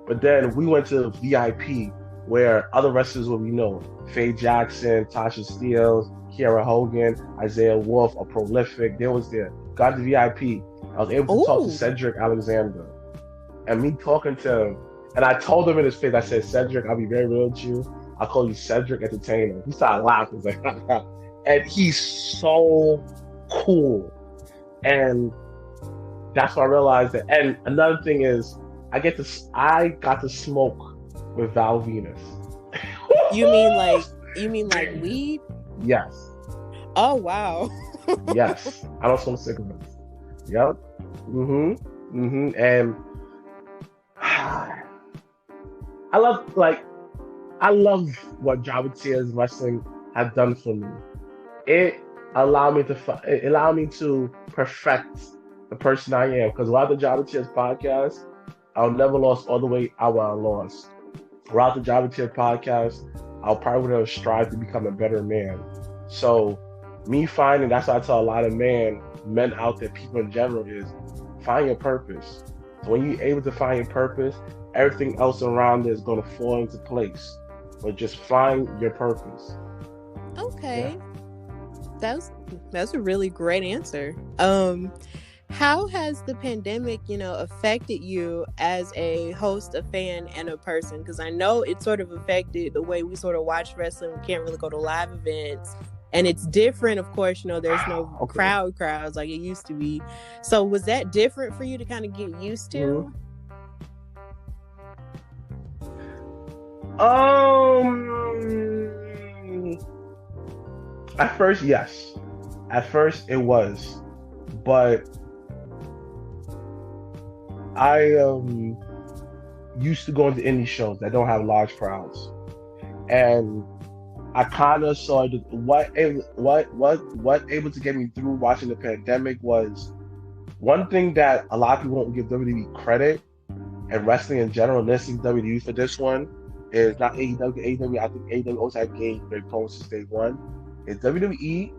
But then we went to VIP where other wrestlers will Faye Jackson, Tasha Steele, Kiara Hogan, Isaiah Wolf, a prolific. They was there. Got the VIP. I was able to talk to Cedric Alexander. And me talking to him, and I told him in his face, I said, Cedric, I'll be very real with you. I'll call you Cedric Entertainer. He started laughing. He was like, and he's so cool. And that's when I realized that. And another thing is, I got to smoke with Val Venus. You mean like weed? Yes. Oh wow. Yes. I don't smoke cigarettes. Yep. And I love what Jobbeteers Wrestling has done for me. It allowed me to perfect the person I am. Because without the Jobbeteers podcast, I'll never lost all the weight I would have lost. Without the Jobbeteers podcast, I'll probably would have strived to become a better man. So me finding, that's why I tell a lot of men out there, people in general, is find your purpose. So when you're able to find your purpose, everything else around it is going to fall into place. But just find your purpose. Okay. Yeah. That's a really great answer. How has the pandemic, affected you as a host, a fan, and a person? Because I know it sort of affected the way we sort of watch wrestling. We can't really go to live events. And it's different, of course, there's no crowds like it used to be. So was that different for you to kind of get used to? At first, yes. At first, it was. But I used to go into indie shows that don't have large crowds. And I kind of saw what able to get me through watching the pandemic was one thing that a lot of people don't give WWE credit, and wrestling in general, and listening to WWE for this one, is not AEW. AEW, I think AEW always had gained their points since day one. Is WWE,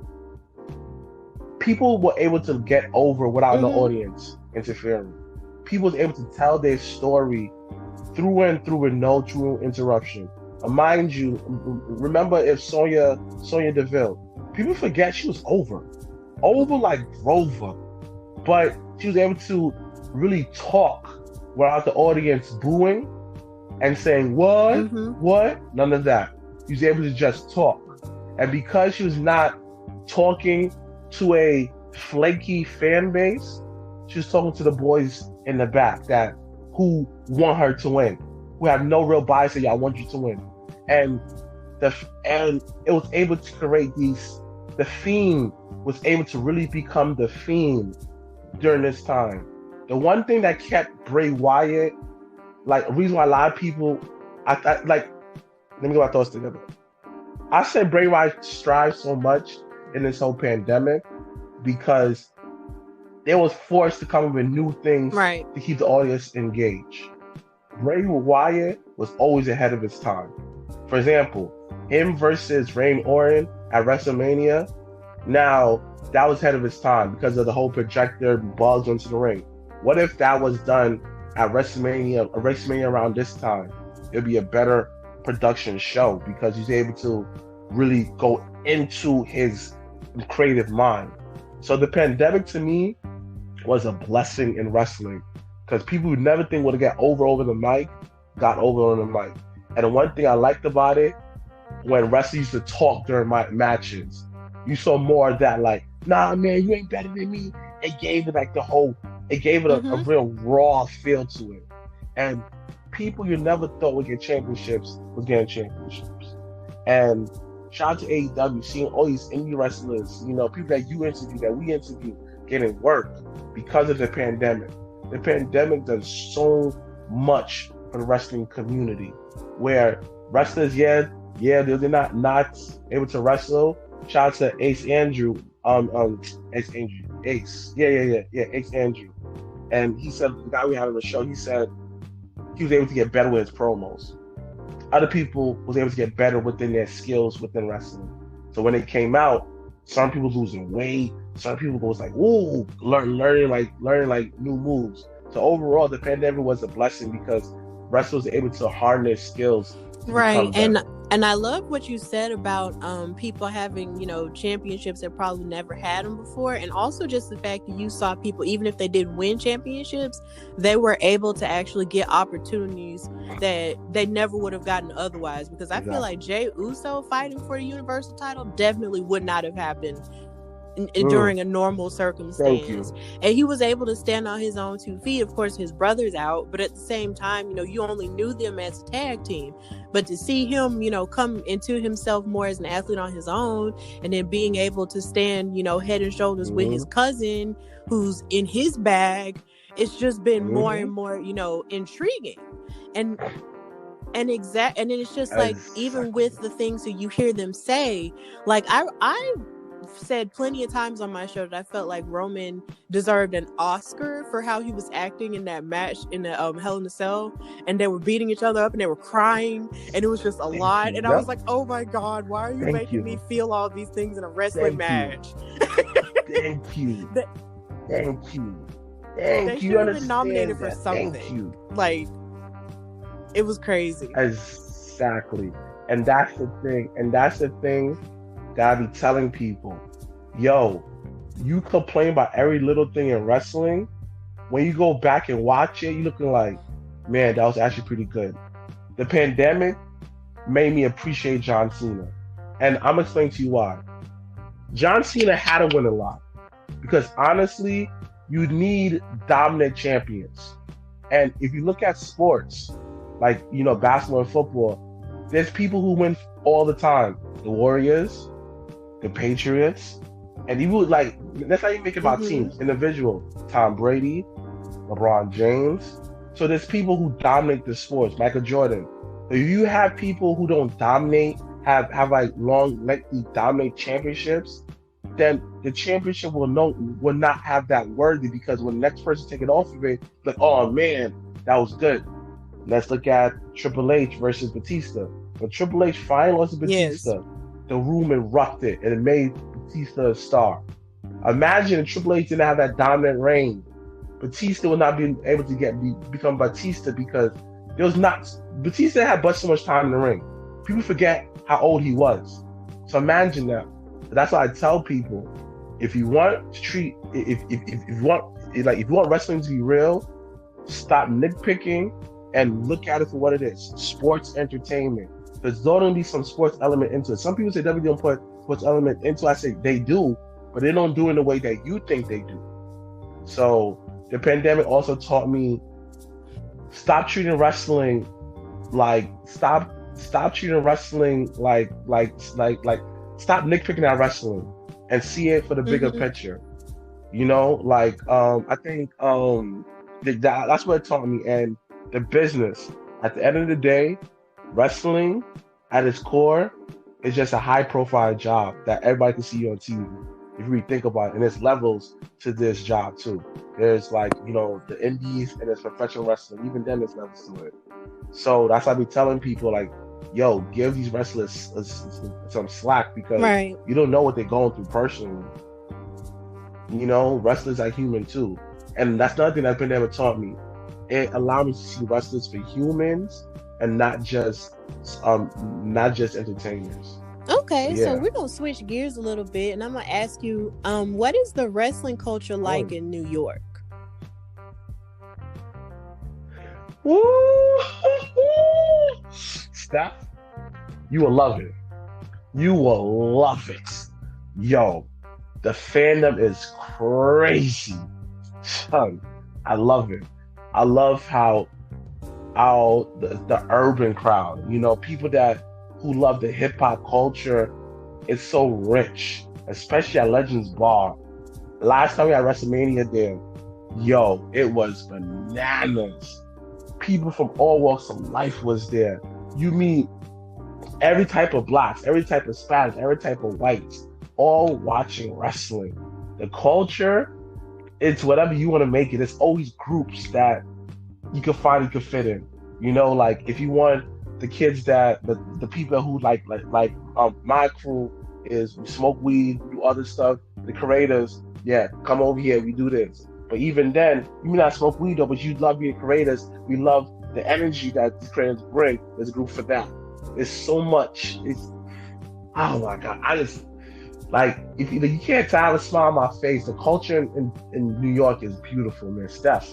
people were able to get over without no audience interfering. People was able to tell their story through and through with no true interruption. Mind you, remember if Sonya Deville, people forget she was over like Grover, but she was able to really talk without the audience booing and saying what, none of that. She was able to just talk, and because she was not talking to a flaky fan base, she was talking to the boys in the back who want her to win, who have no real bias. Say, I want you to win, and it was able to create these. The Fiend was able to really become the Fiend during this time. The one thing that kept Bray Wyatt, like, a reason why a lot of people, let me get my thoughts together. I said Bray Wyatt strived so much in this whole pandemic because they was forced to come up with new things to keep the audience engaged. Bray Wyatt was always ahead of his time. For example, him versus Randy Orton at WrestleMania, now that was ahead of his time because of the whole projector bugs onto the ring. What if that was done at WrestleMania around this time? It'd be a better production show because he's able to really go into his creative mind. So the pandemic to me was a blessing in wrestling because people who never think would get over the mic got over on the mic. And the one thing I liked about it, when wrestlers used to talk during my matches, you saw more of that, like, nah, man, you ain't better than me. It gave it a real raw feel to it. And people you never thought would get championships was getting championships. And shout out to AEW, seeing all these indie wrestlers, people that you interview, that we interview, getting work because of the pandemic. The pandemic does so much for the wrestling community, where wrestlers, they're not able to wrestle. Shout out to Ace Andrew, Ace Andrew. And he said, the guy we had on the show, he said he was able to get better with his promos. Other people was able to get better within their skills within wrestling. So when it came out, some people losing weight, some people was like, ooh, learning new moves. So overall, the pandemic was a blessing because wrestlers were able to harness skills. Right. And I love what you said about people having, championships that probably never had them before. And also just the fact that you saw people, even if they did win championships, they were able to actually get opportunities that they never would have gotten otherwise. Because I feel like Jey Uso fighting for the Universal title definitely would not have happened during a normal circumstance. And he was able to stand on his own 2 feet. Of course, his brother's out, but at the same time, you only knew them as a tag team. But to see him, come into himself more as an athlete on his own, and then being able to stand, head and shoulders with his cousin who's in his bag, it's just been more and more, intriguing. And then it's just like, even with the things that you hear them say, like I said plenty of times on my show that I felt like Roman deserved an Oscar for how he was acting in that match in the Hell in a Cell, and they were beating each other up and they were crying and it was just a lot. And I was like, oh my God, why are you making me feel all these things in a wrestling match? Thank you. They should have been nominated for something. Thank you. Like, it was crazy. Exactly. And that's the thing that I be telling people. Yo, you complain about every little thing in wrestling. When you go back and watch it, you're looking like, man, that was actually pretty good. The pandemic made me appreciate John Cena. And I'm explaining to you why. John Cena had to win a lot. Because honestly, you need dominant champions. And if you look at sports, like, basketball and football, there's people who win all the time. The Warriors, the Patriots, and you would like, that's how you make it about teams. Individual, Tom Brady, LeBron James. So there's people who dominate the sports, Michael Jordan. If you have people who don't dominate, have like long, lengthy dominate championships, then the championship will not have that worthy, because when the next person take it off of it, like, oh man, that was good. Let's look at Triple H versus Batista. When Triple H finally lost to Batista, the room erupted and it made Batista a star. Imagine if Triple H didn't have that dominant reign. Batista would not be able to become Batista, because There was not. Batista had but so much time in the ring. People forget how old he was. So imagine that. That's why I tell people, if you want to treat, if you want wrestling to be real, stop nitpicking and look at it for what it is. Sports entertainment. There's going to be some sports element into it. Some people say WWE don't put sports element into it. I say they do, but they don't do it in the way that you think they do. So the pandemic also taught me, stop treating wrestling like stop treating wrestling like stop nitpicking at wrestling and see it for the bigger picture. You know, like I think that's what it taught me. And the business, at the end of the day, wrestling at its core is just a high profile job that everybody can see you on TV. If you really think about it, and there's levels to this job too. There's like, you know, the indies and there's professional wrestling. Even then, there's levels to it. So that's why I be telling people, like, yo, give these wrestlers some slack, because you don't know what they're going through personally. You know, wrestlers are human too. And that's another thing that pandemic taught me. It allowed me to see wrestlers for humans and not just entertainers. Okay, so we're gonna switch gears a little bit, and I'm gonna ask you, what is the wrestling culture like in New York? Woo! Steph, you will love it. You will love it. Yo, the fandom is crazy. Son, I love it. I love how the urban crowd, you know, people who love the hip hop culture, is so rich, especially at Legends Bar. Last time we had WrestleMania there, yo, it was bananas. People from all walks of life was there. You meet every type of blacks, every type of Spanish, every type of whites, all watching wrestling. The culture, it's whatever you want to make it. There's always groups that you can fit in. You know, like if you want the kids that the people who like my crew is, we smoke weed, do other stuff. The creators, yeah, come over here, we do this. But even then, you may not smoke weed though, but you love being creators. We love the energy that the creators bring. There's a group for that. There's so much. It's, oh my God. I just, like, if you can't tell the smile on my face. The culture in New York is beautiful, man. Steph,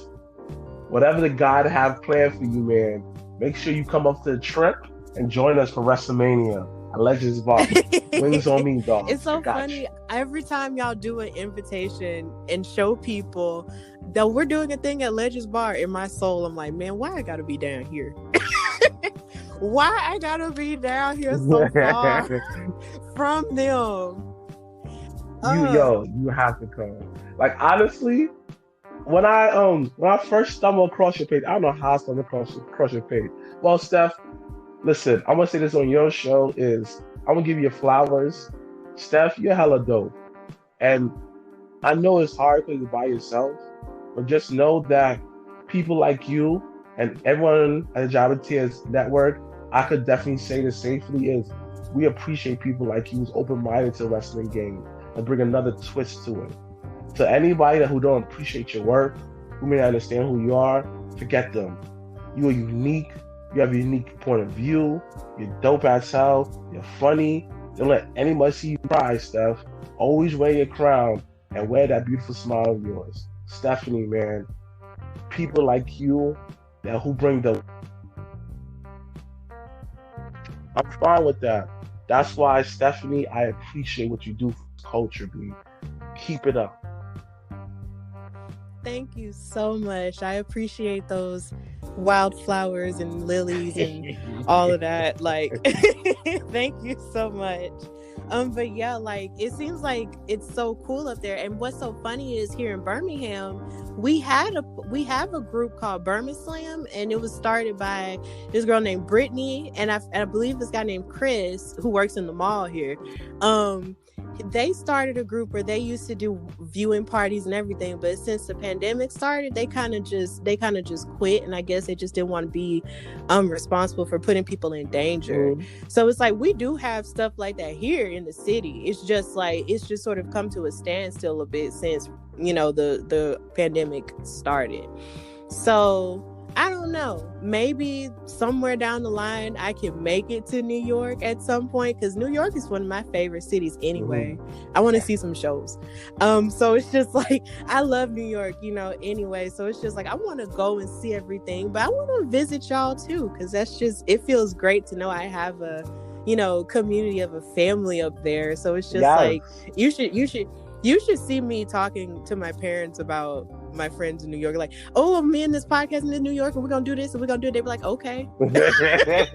whatever the God have planned for you, man, make sure you come up to the trip and join us for WrestleMania at Legends Bar. Wings on me, dog. It's so funny. Every time y'all do an invitation and show people that we're doing a thing at Legends Bar, in my soul, I'm like, man, why I gotta be down here? Why I gotta be down here so far from them? You have to come. Like, honestly, when I first stumbled across your page, I don't know how I stumbled across your page. Well, Steph, listen, I'm gonna say this on your show is, I'm gonna give you your flowers. Steph, you're hella dope. And I know it's hard because you're by yourself, but just know that people like you and everyone at the Jabba Tears Network, I could definitely say this safely, is we appreciate people like you who's open-minded to the wrestling game and bring another twist to it. To anybody who don't appreciate your work, who may not understand who you are, forget them. You are unique. You have a unique point of view. You're dope as hell. You're funny. Don't let anybody see you cry, Steph. Always wear your crown and wear that beautiful smile of yours. Stephanie, man, people like you who bring the... I'm fine with that. That's why, Stephanie, I appreciate what you do for culture, B. Keep it up. Thank you so much. I appreciate those wildflowers and lilies and all of that. Like, thank you so much. But yeah, like, it seems like it's so cool up there. And what's so funny is here in Birmingham, we have a group called Birmingham Slam, and it was started by this girl named Brittany, and I believe this guy named Chris, who works in the mall here. They started a group where they used to do viewing parties and everything, but since the pandemic started, they kind of just quit, and I guess they just didn't want to be responsible for putting people in danger. So it's like, we do have stuff like that here in the city. It's just sort of come to a standstill a bit since, you know, the pandemic started. So I don't know. Maybe somewhere down the line I can make it to New York at some point, because New York is one of my favorite cities anyway. I want to see some shows. So it's just like, I love New York, anyway. So it's just like, I want to go and see everything, but I want to visit y'all too, because that's just, it feels great to know I have a, community of a family up there. So it's just like, you should see me talking to my parents about my friends in New York, like, oh, me and this podcast in New York, and we're gonna do this and we're gonna do it. They be like, okay. They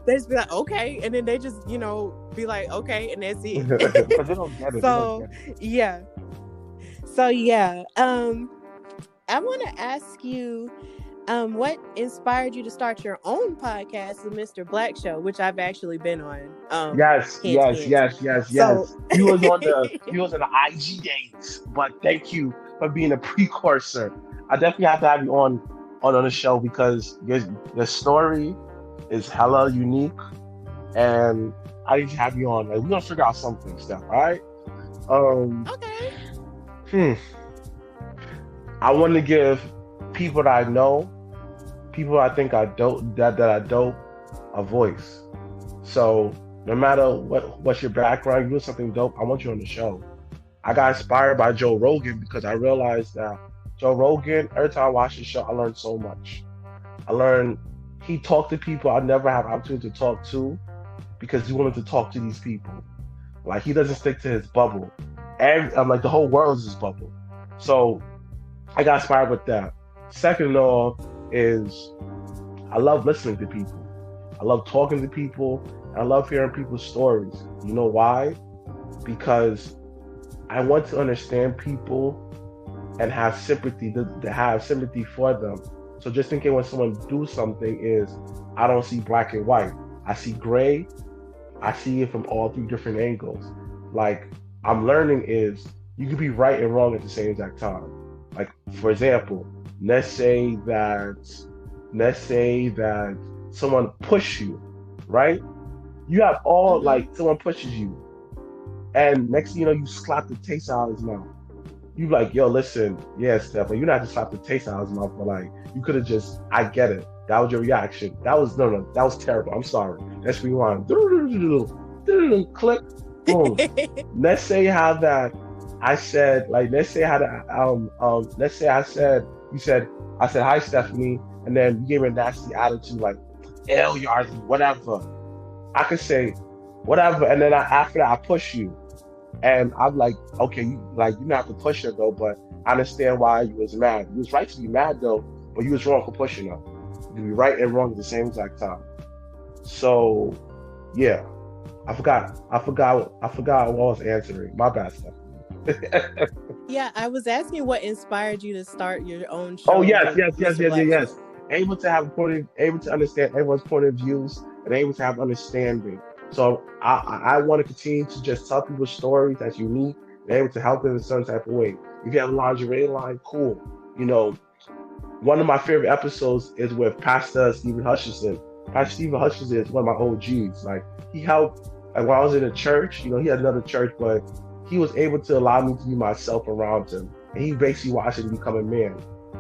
just be like, okay, and then they just be like, okay, and that's it. Because they don't get it. So yeah. I want to ask you, what inspired you to start your own podcast, the Mr. Blacc Show, which I've actually been on. Yes. So, He was on the IG days, but thank you for being a precursor. I definitely have to have you on the show, because your story is hella unique, and I need to have you on. Like, we're gonna figure out something, stuff. All right. Okay. I want to give people that I know, people I think are dope, that are dope, a voice. So no matter what's your background, you do something dope, I want you on the show. I got inspired by Joe Rogan because I realized that Joe Rogan, every time I watch the show, I learned so much. He talked to people I never have opportunity to talk to, because he wanted to talk to these people. Like, he doesn't stick to his bubble. And like, the whole world is his bubble. So I got inspired with that. Second of all is, I love listening to people. I love talking to people. And I love hearing people's stories. You know why? Because I want to understand people and have sympathy, to have sympathy for them. So just in case when someone do something, is I don't see black and white. I see gray. I see it from all three different angles. Like, I'm learning is, you can be right and wrong at the same exact time. Like, for example, let's say that someone pushed you, right? You have all, like, someone pushes you, and next thing you know, you slap the taste out of his mouth. You like, yo, listen, yeah, Steph, like, you not to slap the taste out of his mouth, but like, you could have just, I get it. That was your reaction. That was terrible. I'm sorry. Let's rewind. Click, boom. Let's say how that I said, like, let's say I said, hi, Stephanie, and then you gave me a nasty attitude, like, L yards, whatever. I could say whatever, and then after that I push you, and I'm like, okay, you don't have to push her though, but I understand why you was mad. You was right to be mad though, but you was wrong for pushing her. You be right and wrong at the same exact time. So yeah, I forgot what I was answering. My bad, stuff. Yeah, I was asking what inspired you to start your own show. Oh yes. Able to understand everyone's point of views, and able to have understanding. So I want to continue to just tell people stories that's unique and able to help them in some type of way. If you have a lingerie line, cool. One of my favorite episodes is with Pastor Stephen Hutchinson. Pastor Stephen Hutchinson is one of my OGs. Like, he helped, like, when I was in a church, he had another church, but he was able to allow me to be myself around him. And he basically watched me become a man.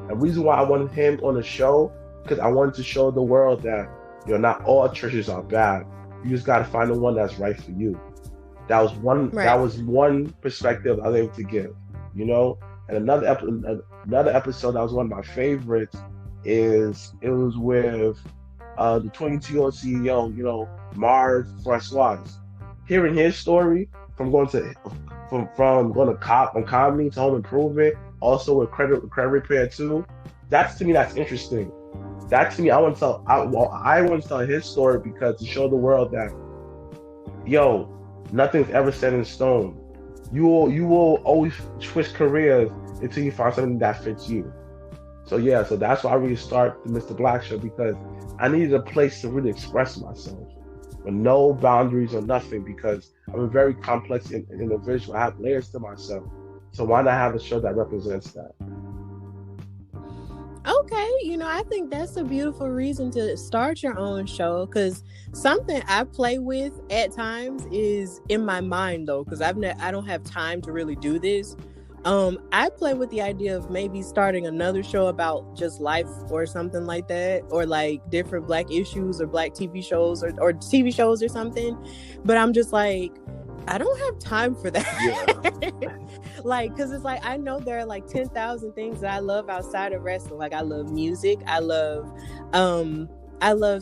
The reason why I wanted him on the show, because I wanted to show the world that, not all churches are bad. You just got to find the one that's right for you. That was one. Right. That was one perspective I was able to give. And another episode that was one of my favorites was with the 22-year-old CEO, Marv Francois. Hearing his story from going to comedy to home improvement, also with credit repair too. That's interesting. That to me, I want to tell his story, because to show the world that, nothing's ever set in stone. You will always switch careers until you find something that fits you. So that's why I really started the Mr. Blacc Show, because I needed a place to really express myself with no boundaries or nothing, because I'm a very complex individual. I have layers to myself. So why not have a show that represents that? Okay, I think that's a beautiful reason to start your own show, because something I play with at times is in my mind, though, because I don't have time to really do this. I play with the idea of maybe starting another show about just life or something like that, or like different Black issues or Black TV shows or TV shows or something. But I'm just like, I don't have time for that. Yeah. Like, because it's like, I know there are like 10,000 things that I love outside of wrestling. Like, I love music. I love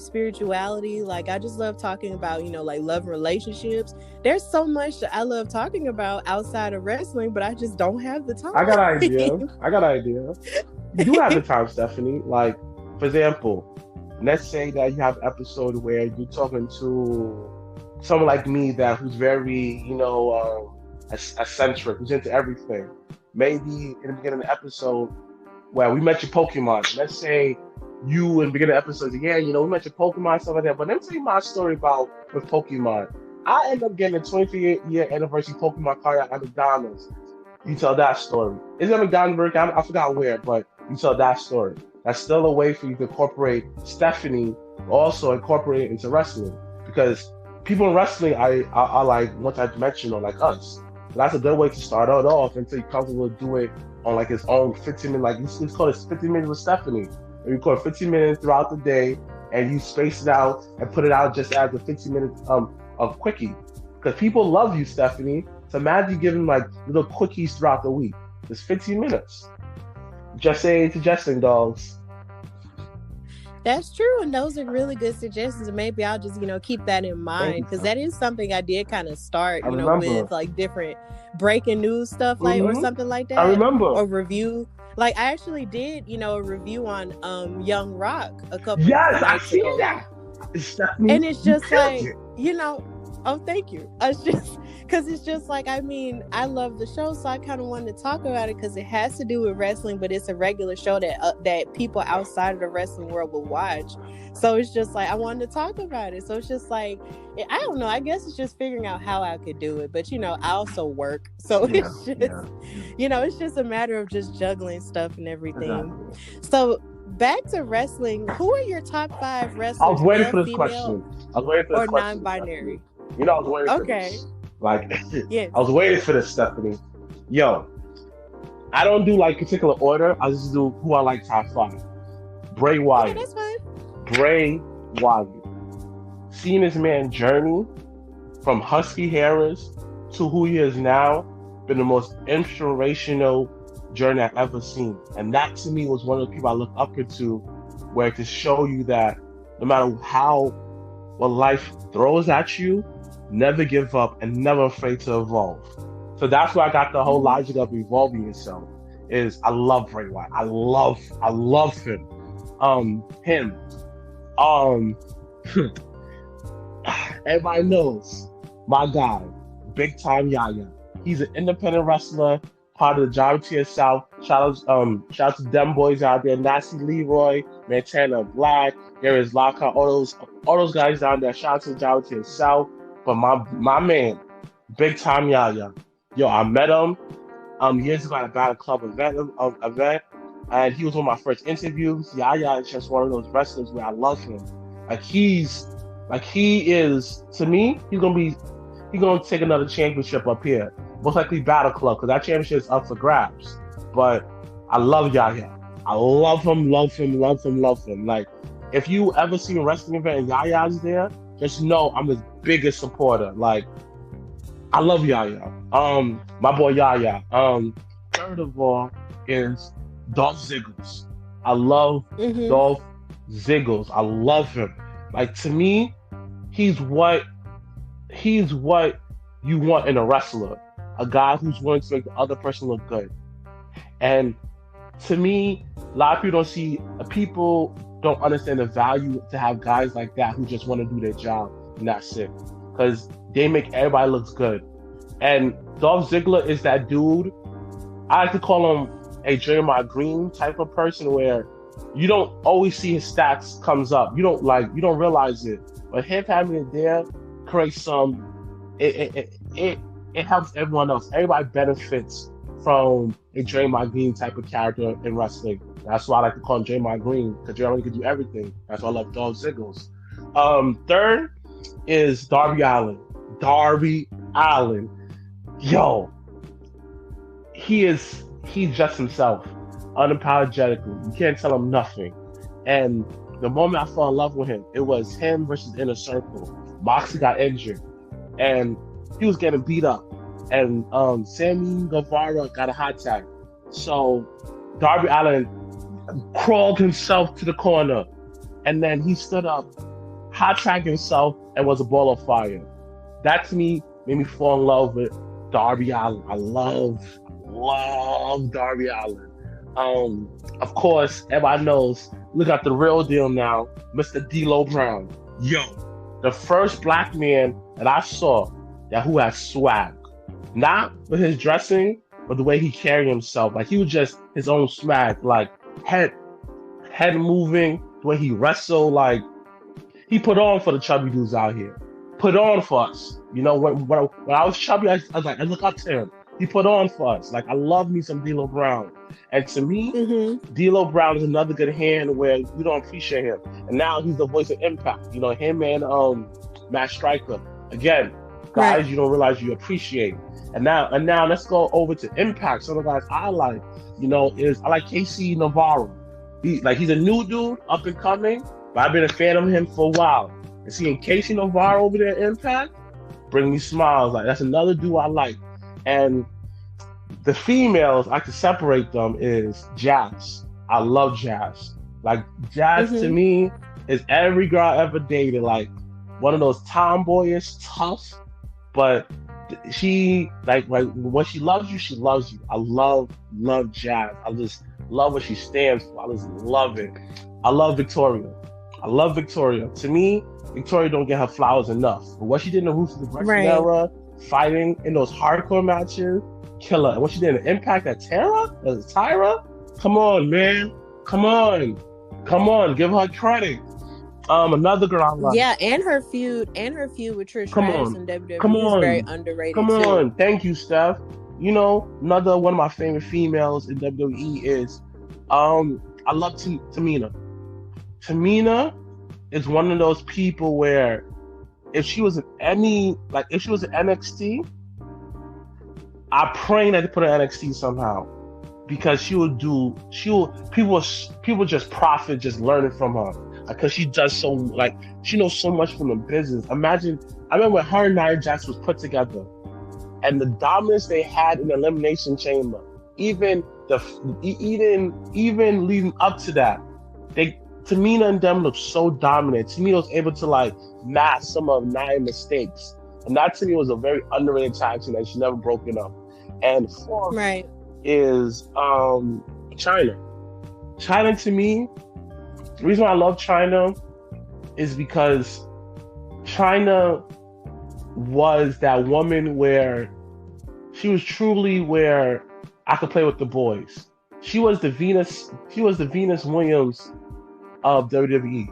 spirituality. Like, I just love talking about, like love and relationships. There's so much that I love talking about outside of wrestling, but I just don't have the time. I got an idea. You do have the time, Stephanie. Like, for example, let's say that you have an episode where you're talking to someone like me who's very, eccentric, who's into everything. Maybe in the beginning of the episode where we mentioned Pokemon. Let's say you in the beginning of the episode, we mentioned Pokemon, stuff like that. But let me tell you my story with Pokemon. I ended up getting a 23-year anniversary Pokemon card at McDonald's. You tell that story. Is it McDonald's? I forgot where, but you tell that story. That's still a way for you to incorporate Stephanie, also incorporate it into wrestling. Because people in wrestling are like one-dimensional, like us. So that's a good way to start out off until you're comfortable to do it on like his own 15 minutes. Like, let's call it 15 minutes with Stephanie. You record 15 minutes throughout the day, and you space it out and put it out just as a 15 minutes of quickie. Because people love you, Stephanie. So imagine giving like little quickies throughout the week. Just 15 minutes. Just suggesting, dogs. That's true, and those are really good suggestions. And maybe I'll just, keep that in mind, because that is something I did kind of start, with like different breaking news stuff, like or something like that. I remember. Or review. Like, I actually did, a review on Young Rock a couple. Yes, I see that. And it's just like, oh, thank you. Because it's just like, I mean, I love the show, so I kind of wanted to talk about it because it has to do with wrestling, but it's a regular show that people outside of the wrestling world will watch. So it's just like, I wanted to talk about it. So it's just like, I don't know. I guess it's just figuring out how I could do it. But, I also work. So it's just, it's just a matter of just juggling stuff and everything. Exactly. So back to wrestling. Who are your top 5 wrestlers? I was waiting for this question. Or non-binary? I was waiting for this. Like, yes. I was waiting for this, Stephanie. Yo, I don't do like particular order. I just do who I like top 5. Bray Wyatt. Okay, that's fine. Bray Wyatt. Seeing this man journey from Husky Harris to who he is now, been the most inspirational journey I've ever seen. And that to me was one of the people I look up to, where to show you that no matter what life throws at you, never give up and never afraid to evolve. So that's where I got the whole logic of evolving yourself. Is I love Bray Wyatt. I love him. Everybody knows my guy, big time Yaya. He's an independent wrestler, part of the Jolly South. Shout out to them boys out there, Nasty Leroy, Montana Black, there is Lockout, all those guys down there. Shout out to the Jolly South. But my man, big time Yaya. Yo, I met him years ago at a Battle Club event, and he was one of my first interviews. Yaya is just one of those wrestlers where I love him. He is, to me, he's gonna take another championship up here. Most likely Battle Club, because that championship is up for grabs. But I love Yaya. I love him. Like, if you ever see a wrestling event and Yaya's there, just know I'm his biggest supporter. Like, I love Yaya. My boy Yaya. Third of all is Dolph Ziggler. I love Dolph Ziggler. I love him. Like, to me, he's what you want in a wrestler. A guy who's willing to make the other person look good. And to me, a lot of people don't understand the value to have guys like that who just want to do their job and that's it. Because they make everybody look good. And Dolph Ziggler is that dude. I like to call him a Draymond Green type of person, where you don't always see his stats comes up. You don't realize it. But him having it there creates it helps everyone else. Everybody benefits from a Draymond Green type of character in wrestling. That's why I like to call him Draymond Green, because Draymond can do everything. That's why I love Dolph Ziggler. Third is Darby Allin. Yo, he's just himself, unapologetically. You can't tell him nothing. And the moment I fell in love with him, it was him versus Inner Circle. Moxley got injured, and he was getting beat up, and Sammy Guevara got a hot tag. So Darby Allin crawled himself to the corner, and then he stood up, hot tagged himself, and was a ball of fire. That to me made me fall in love with Darby Allin. I love Darby Allin. Of course, everybody knows, look at the real deal now, Mr. D'Lo Brown. Yo, the first black man that I saw who had swag. Not with his dressing, but the way he carried himself. Like, he was just his own swag. Like, head moving, the way he wrestled. Like, he put on for the chubby dudes out here. Put on for us. You know, when I was chubby, I was like, I look up to him. He put on for us. Like, I love me some D'Lo Brown. And to me, D'Lo Brown is another good hand where we don't appreciate him. And now he's the voice of Impact. You know, him and Matt Striker. Again, guys you don't realize you appreciate. And now let's go over to Impact. Some of the guys I like, you know, I like KC Navarro. He's a new dude, up and coming, but I've been a fan of him for a while. And seeing KC Navarro over there at Impact bring me smiles. Like, that's another dude I like. And the females, I can separate them, is Jazz. I love Jazz. Like, Jazz to me is every girl I ever dated. Like, one of those tomboyish, tough, but she, like when she loves you, she loves you. I love Jazz. I just love what she stands for. I just love it. I love Victoria. To me, Victoria don't get her flowers enough. But what she did in the Roots of the Aggression era, fighting in those hardcore matches, killer. And what she did in the Impact at Tyra, come on, man. Come on, give her credit. Another girl I like. Yeah, and her feud with Trish Stratus in WWE is very underrated. Come on, thank you, Steph. You know, another one of my favorite females in WWE is, I love Tamina. Tamina is one of those people where if she was in NXT, I pray that they put her in NXT somehow, because people just profit just learning from her. Because she does she knows so much from the business. I remember when her and Nia Jax was put together, and the dominance they had in the Elimination Chamber, even leading up to that, Tamina and them looked so dominant. Tamina was able to mask some of Nia's mistakes, and that to me was a very underrated tag team that she never broken up. And fourth is Chyna. Chyna, to me, the reason why I love Chyna is because Chyna was that woman where she was truly where I could play with the boys. She was the Venus Williams of WWE,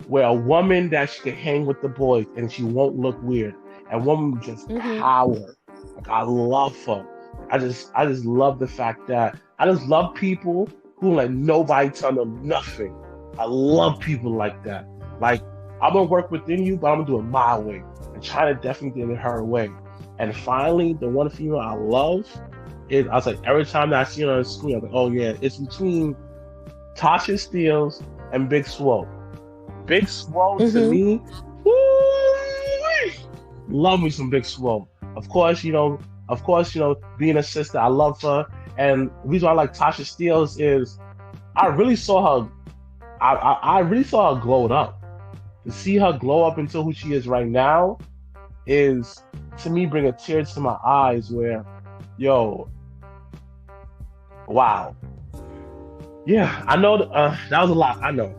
where a woman that she could hang with the boys and she won't look weird. And woman with just power. Like, I love her. I just love the fact that I just love people who nobody tell them nothing. I love people like that. Like, I'm gonna work within you, but I'm gonna do it my way. And Chyna definitely did it her way. And finally, the one female I love is, I was like, every time that I see her on the screen, I'm like, oh yeah, it's between Tasha Steelz and Big Swole. Big Swole to me, love me some Big Swole. Of course, being a sister, I love her. And the reason I like Tasha Steelz is I really saw her glowed up. To see her glow up into who she is right now is, to me, bringing tears to my eyes where, wow. Yeah, I know that was a lot. I know.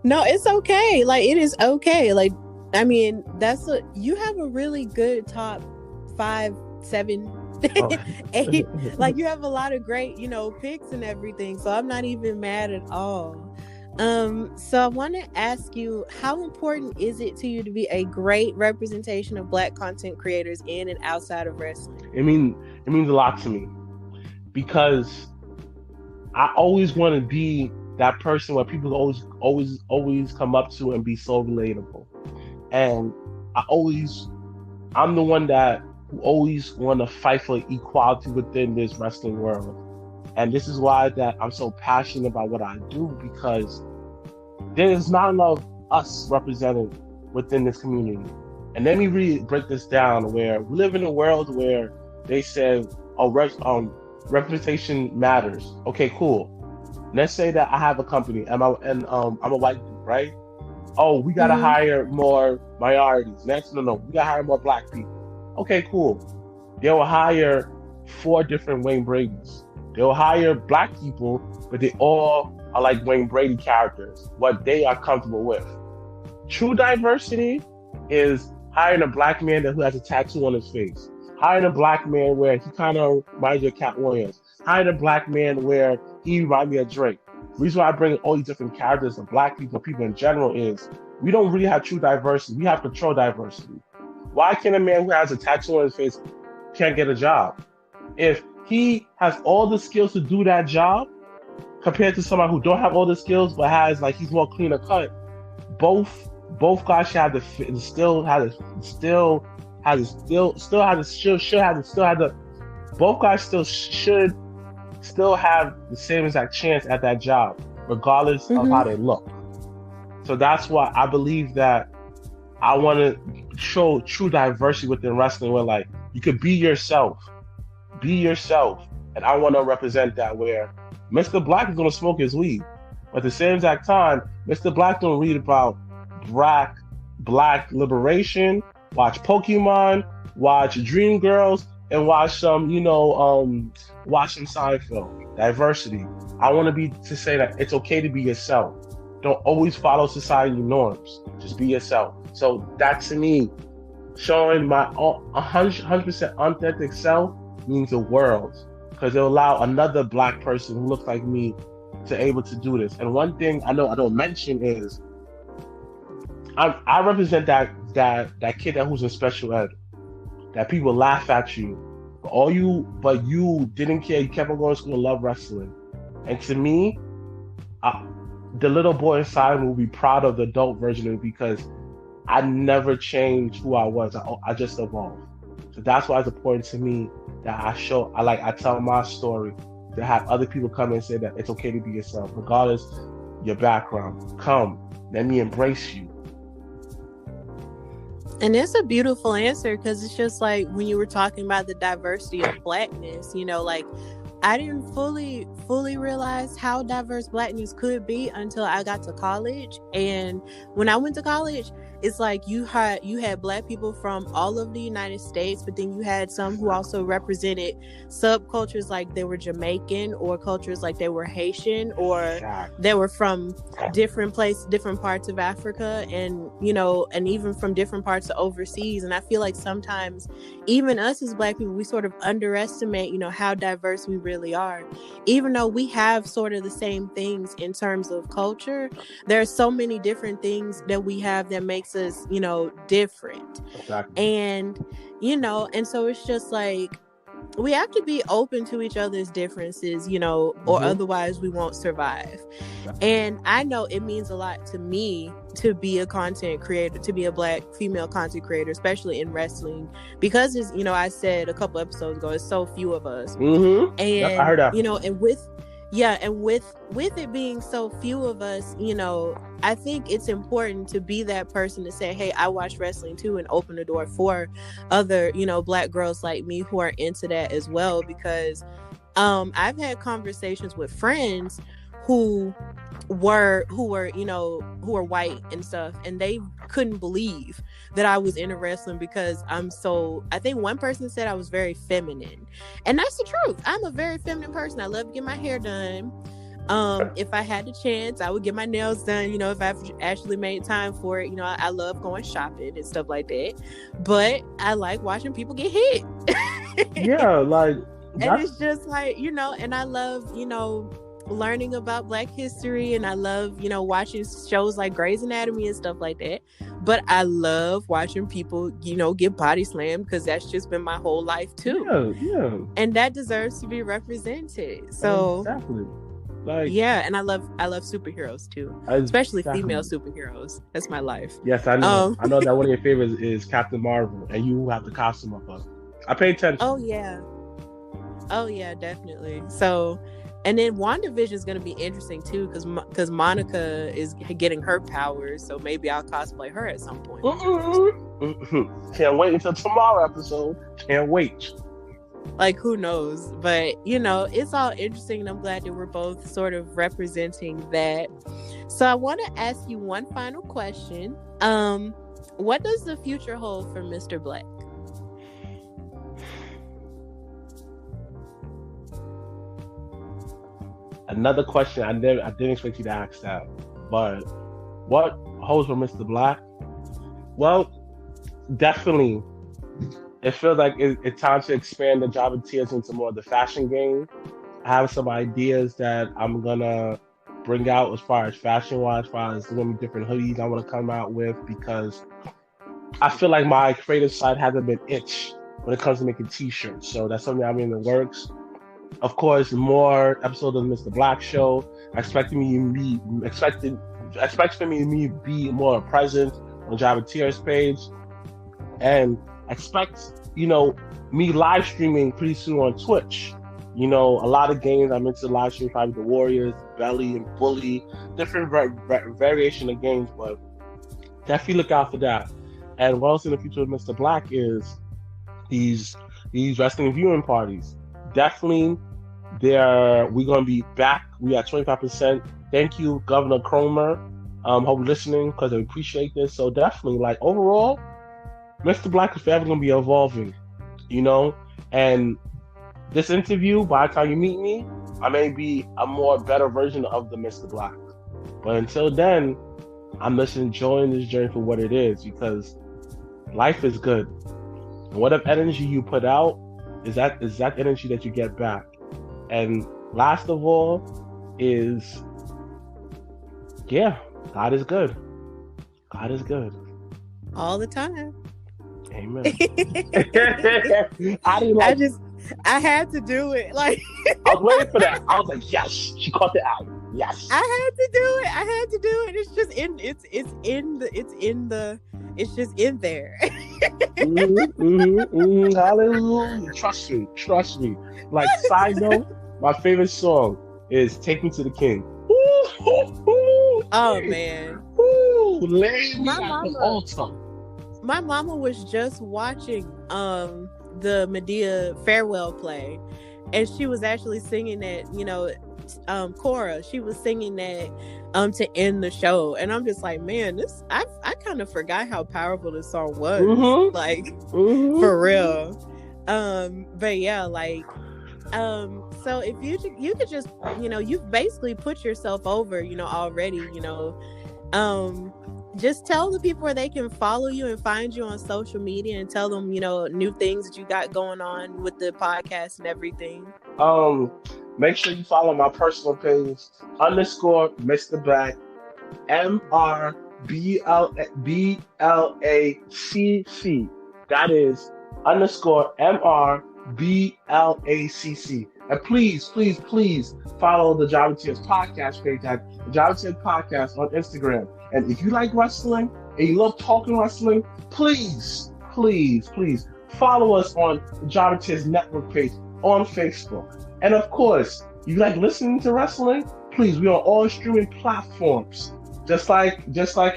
No, it's okay. It is okay. I mean, you have a really good top 5, 7, 8. You have a lot of great, picks and everything. So I'm not even mad at all. So I want to ask you, how important is it to you to be a great representation of Black content creators in and outside of wrestling? It means a lot to me, because I always want to be that person where people always come up to and be so relatable. And I'm the one that who always want to fight for equality within this wrestling world. And this is why that I'm so passionate about what I do, because there's not enough us represented within this community. And let me really break this down, where we live in a world where they say, oh, representation matters. Okay, cool. Let's say that I have a company and I'm a white dude, right? Oh, we gotta hire more minorities. No, we gotta hire more black people. Okay, cool. They will hire 4 different Wayne Bradys. They will hire black people, but they all are like Wayne Brady characters, what they are comfortable with. True diversity is hiring a black man who has a tattoo on his face. Hiring a black man where he kind of reminds you of Cat Williams. Hiring a black man where he reminds me of Drake. The reason why I bring all these different characters of black people in general is we don't really have true diversity. We have control diversity. Why can a man who has a tattoo on his face can't get a job? If he has all the skills to do that job, compared to somebody who don't have all the skills but has like he's more cleaner cut, both guys should have both guys should still have the same exact chance at that job, regardless of how they look. So that's why I believe that I want to show true diversity within wrestling, where like you could be yourself, and I want to represent that. Where Mr. Black is gonna smoke his weed, but at the same exact time, Mr. Black gonna read about black liberation, watch Pokemon, watch Dreamgirls, and watch some Seinfeld. Diversity. I want to say that it's okay to be yourself. Don't always follow society norms. Just be yourself. So that to me, showing my 100% authentic self means the world, because it'll allow another black person who looks like me to able to do this. And one thing I know I don't mention is I represent that kid who's in special ed, that people laugh at you, but you didn't care. You kept on going to school and love wrestling. And to me, the little boy inside will be proud of the adult version of me, because I never changed who I was. I just evolved. So that's why it's important to me that I tell my story, to have other people come and say that it's okay to be yourself, regardless your background. Come, let me embrace you. And it's a beautiful answer, because it's just like when you were talking about the diversity of blackness, like I didn't fully realize how diverse blackness could be until I got to college. And when I went to college, it's like you had black people from all over the United States, but then you had some who also represented subcultures, like they were Jamaican, or cultures like they were Haitian, or they were from different parts of Africa, and and even from different parts of overseas. And I feel like sometimes even us as black people, we sort of underestimate how diverse we really are. Even though we have sort of the same things in terms of culture, there are so many different things that we have that makes us different. Exactly. And and so it's just like we have to be open to each other's differences, or otherwise we won't survive. Exactly. And I know it means a lot to me to be a content creator, to be a black female content creator, especially in wrestling, because it's, I said a couple episodes ago, it's so few of us. And I heard that. And with it being so few of us, I think it's important to be that person to say, hey, I watch wrestling too, and open the door for other, black girls like me who are into that as well. Because I've had conversations with friends who were white and stuff, and they couldn't believe that I was into wrestling because I think one person said I was very feminine, and that's the truth. I'm a very feminine person. I love to get my hair done. If I had the chance, I would get my nails done, if I've actually made time for it. I love going shopping and stuff like that, but I like watching people get hit. Yeah, like, and it's just like, and I love, learning about Black history, and I love, watching shows like Grey's Anatomy and stuff like that. But I love watching people, get body slammed, because that's just been my whole life too. Yeah. And that deserves to be represented. So exactly. Like, yeah, and I love superheroes too, especially female superheroes. That's my life. Yes, I know. I know that one of your favorites is Captain Marvel, and you have the costume of her. I pay attention. Oh yeah, definitely. So, and then WandaVision is going to be interesting too, because Monica is getting her powers. So maybe I'll cosplay her at some point. Can't wait until tomorrow episode. Can't wait. Like, who knows? But it's all interesting, and I'm glad that we're both sort of representing that. So I want to ask you one final question. What does the future hold for Mr. Blacc? Another question I didn't expect you to ask that. But what holds for Mr. Blacc? Well, definitely. It feels like it's time to expand the Java tiers into more of the fashion game. I have some ideas that I'm gonna bring out as far as fashion-wise, as far as doing different hoodies I want to come out with, because I feel like my creative side hasn't been itched when it comes to making t-shirts. So that's something I'm in the works. Of course, more episodes of Mr. Blacc Show. Expect for me to be more present on Java Tiers page, and expect me live streaming pretty soon on Twitch. A lot of games I'm into live streaming, probably the Warriors, Belly, and Bully, different variation of games, but definitely look out for that. And what else in the future with Mr. Blacc is these wrestling viewing parties. Definitely, we're gonna be back. We at 25%. Thank you, Governor Cromer. Hope you're listening, because I appreciate this. So definitely, like, overall, Mr. Blacc is forever gonna be evolving, And this interview, by the time you meet me, I may be a more better version of the Mr. Blacc. But until then, I'm just enjoying this journey for what it is, because life is good. And whatever energy you put out is that energy that you get back. And last of all is, God is good. God is good. All the time. Amen. I had to do it. Like, I was waiting for that. I was like, yes, she caught it out. Yes. I had to do it. It's just in there. Hallelujah. Trust me. Like, side note, my favorite song is Take Me to the King. Oh man. Lay me at the altar. My mama was just watching the Medea farewell play, and she was actually singing that, Cora, she was singing that to end the show, and I'm just like, man, I kind of forgot how powerful this song was. For real. But yeah, like, so if you could just, you've basically put yourself over, already, just tell the people where they can follow you and find you on social media, and tell them, new things that you got going on with the podcast and everything. Make sure you follow my personal page, _Mr. Blacc, MRBLACC. That is _MRBLACC. And please follow the Java Tiers podcast page at the Java Tiers Podcast on Instagram. And if you like wrestling and you love talking wrestling, please follow us on the Java Tiers Network page on Facebook. And of course, you like listening to wrestling, please, we are on all streaming platforms. Just like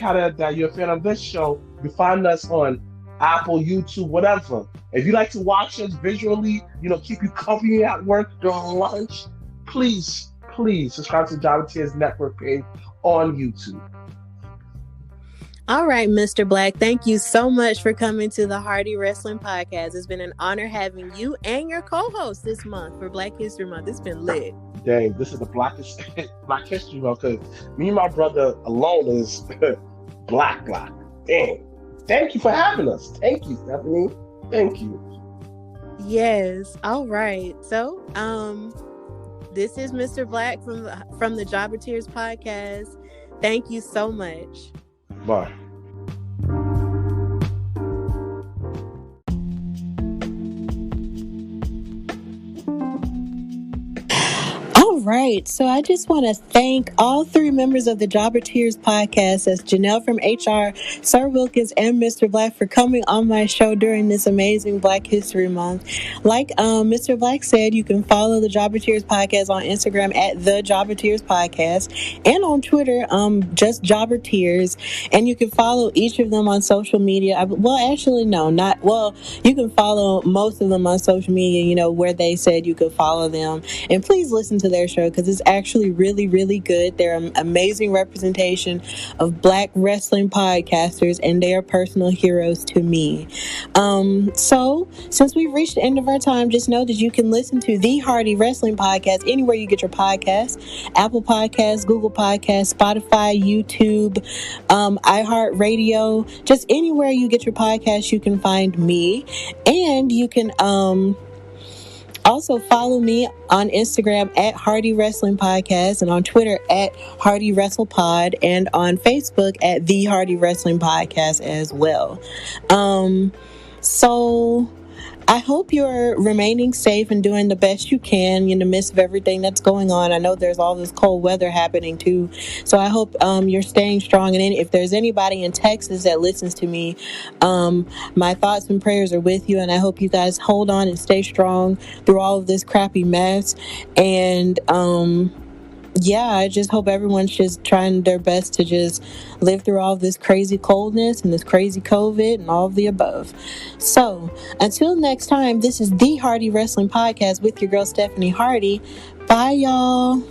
how that you're a fan of this show, you find us on Apple, YouTube, whatever. If you like to watch us visually, keep you company at work during lunch, please subscribe to the Java Tiers Network page on YouTube. All right, Mr. Blacc, thank you so much for coming to the Hardy Wrestling Podcast. It's been an honor having you and your co-host this month for Black History Month. It's been lit. Dang, this is the Black History Month, because me and my brother alone is Black. Dang. Thank you for having us. Thank you, Stephanie. Thank you. Yes. All right. So, this is Mr. Blacc from the Jobber Tears Podcast. Thank you so much. Bye. All All right, so I just want to thank all three members of the Jobber Tears podcast, that's Janelle from HR, Sir Wilkins, and Mr. Blacc, for coming on my show during this amazing Black History Month. Like Mr. Blacc said, you can follow the Jobber Tears podcast on Instagram at the Jobber Tears podcast, and on Twitter, just Jobber Tears. And you can follow each of them on social media. Well, actually, no, not well. You can follow most of them on social media. You know where they said you could follow them, and please listen to their show because it's actually really, really good. They're an amazing representation of Black wrestling podcasters, and they are personal heroes to me. So since we've reached the end of our time, just know that you can listen to the Hardy Wrestling Podcast anywhere you get your podcasts: Apple Podcasts, Google Podcasts, Spotify, YouTube, iHeartRadio. Just anywhere you get your podcasts, you can find me, and you can also follow me on Instagram at Hardy Wrestling Podcast, and on Twitter at Hardy Wrestle Pod, and on Facebook at The Hardy Wrestling Podcast as well. So I hope you're remaining safe and doing the best you can in the midst of everything that's going on. I know there's all this cold weather happening too, so I hope you're staying strong. And if there's anybody in Texas that listens to me, my thoughts and prayers are with you, and I hope you guys hold on and stay strong through all of this crappy mess. And yeah, I just hope everyone's just trying their best to just live through all this crazy coldness and this crazy COVID and all of the above. So until next time, this is the Hardy Wrestling Podcast with your girl Stephanie Hardy. Bye, y'all.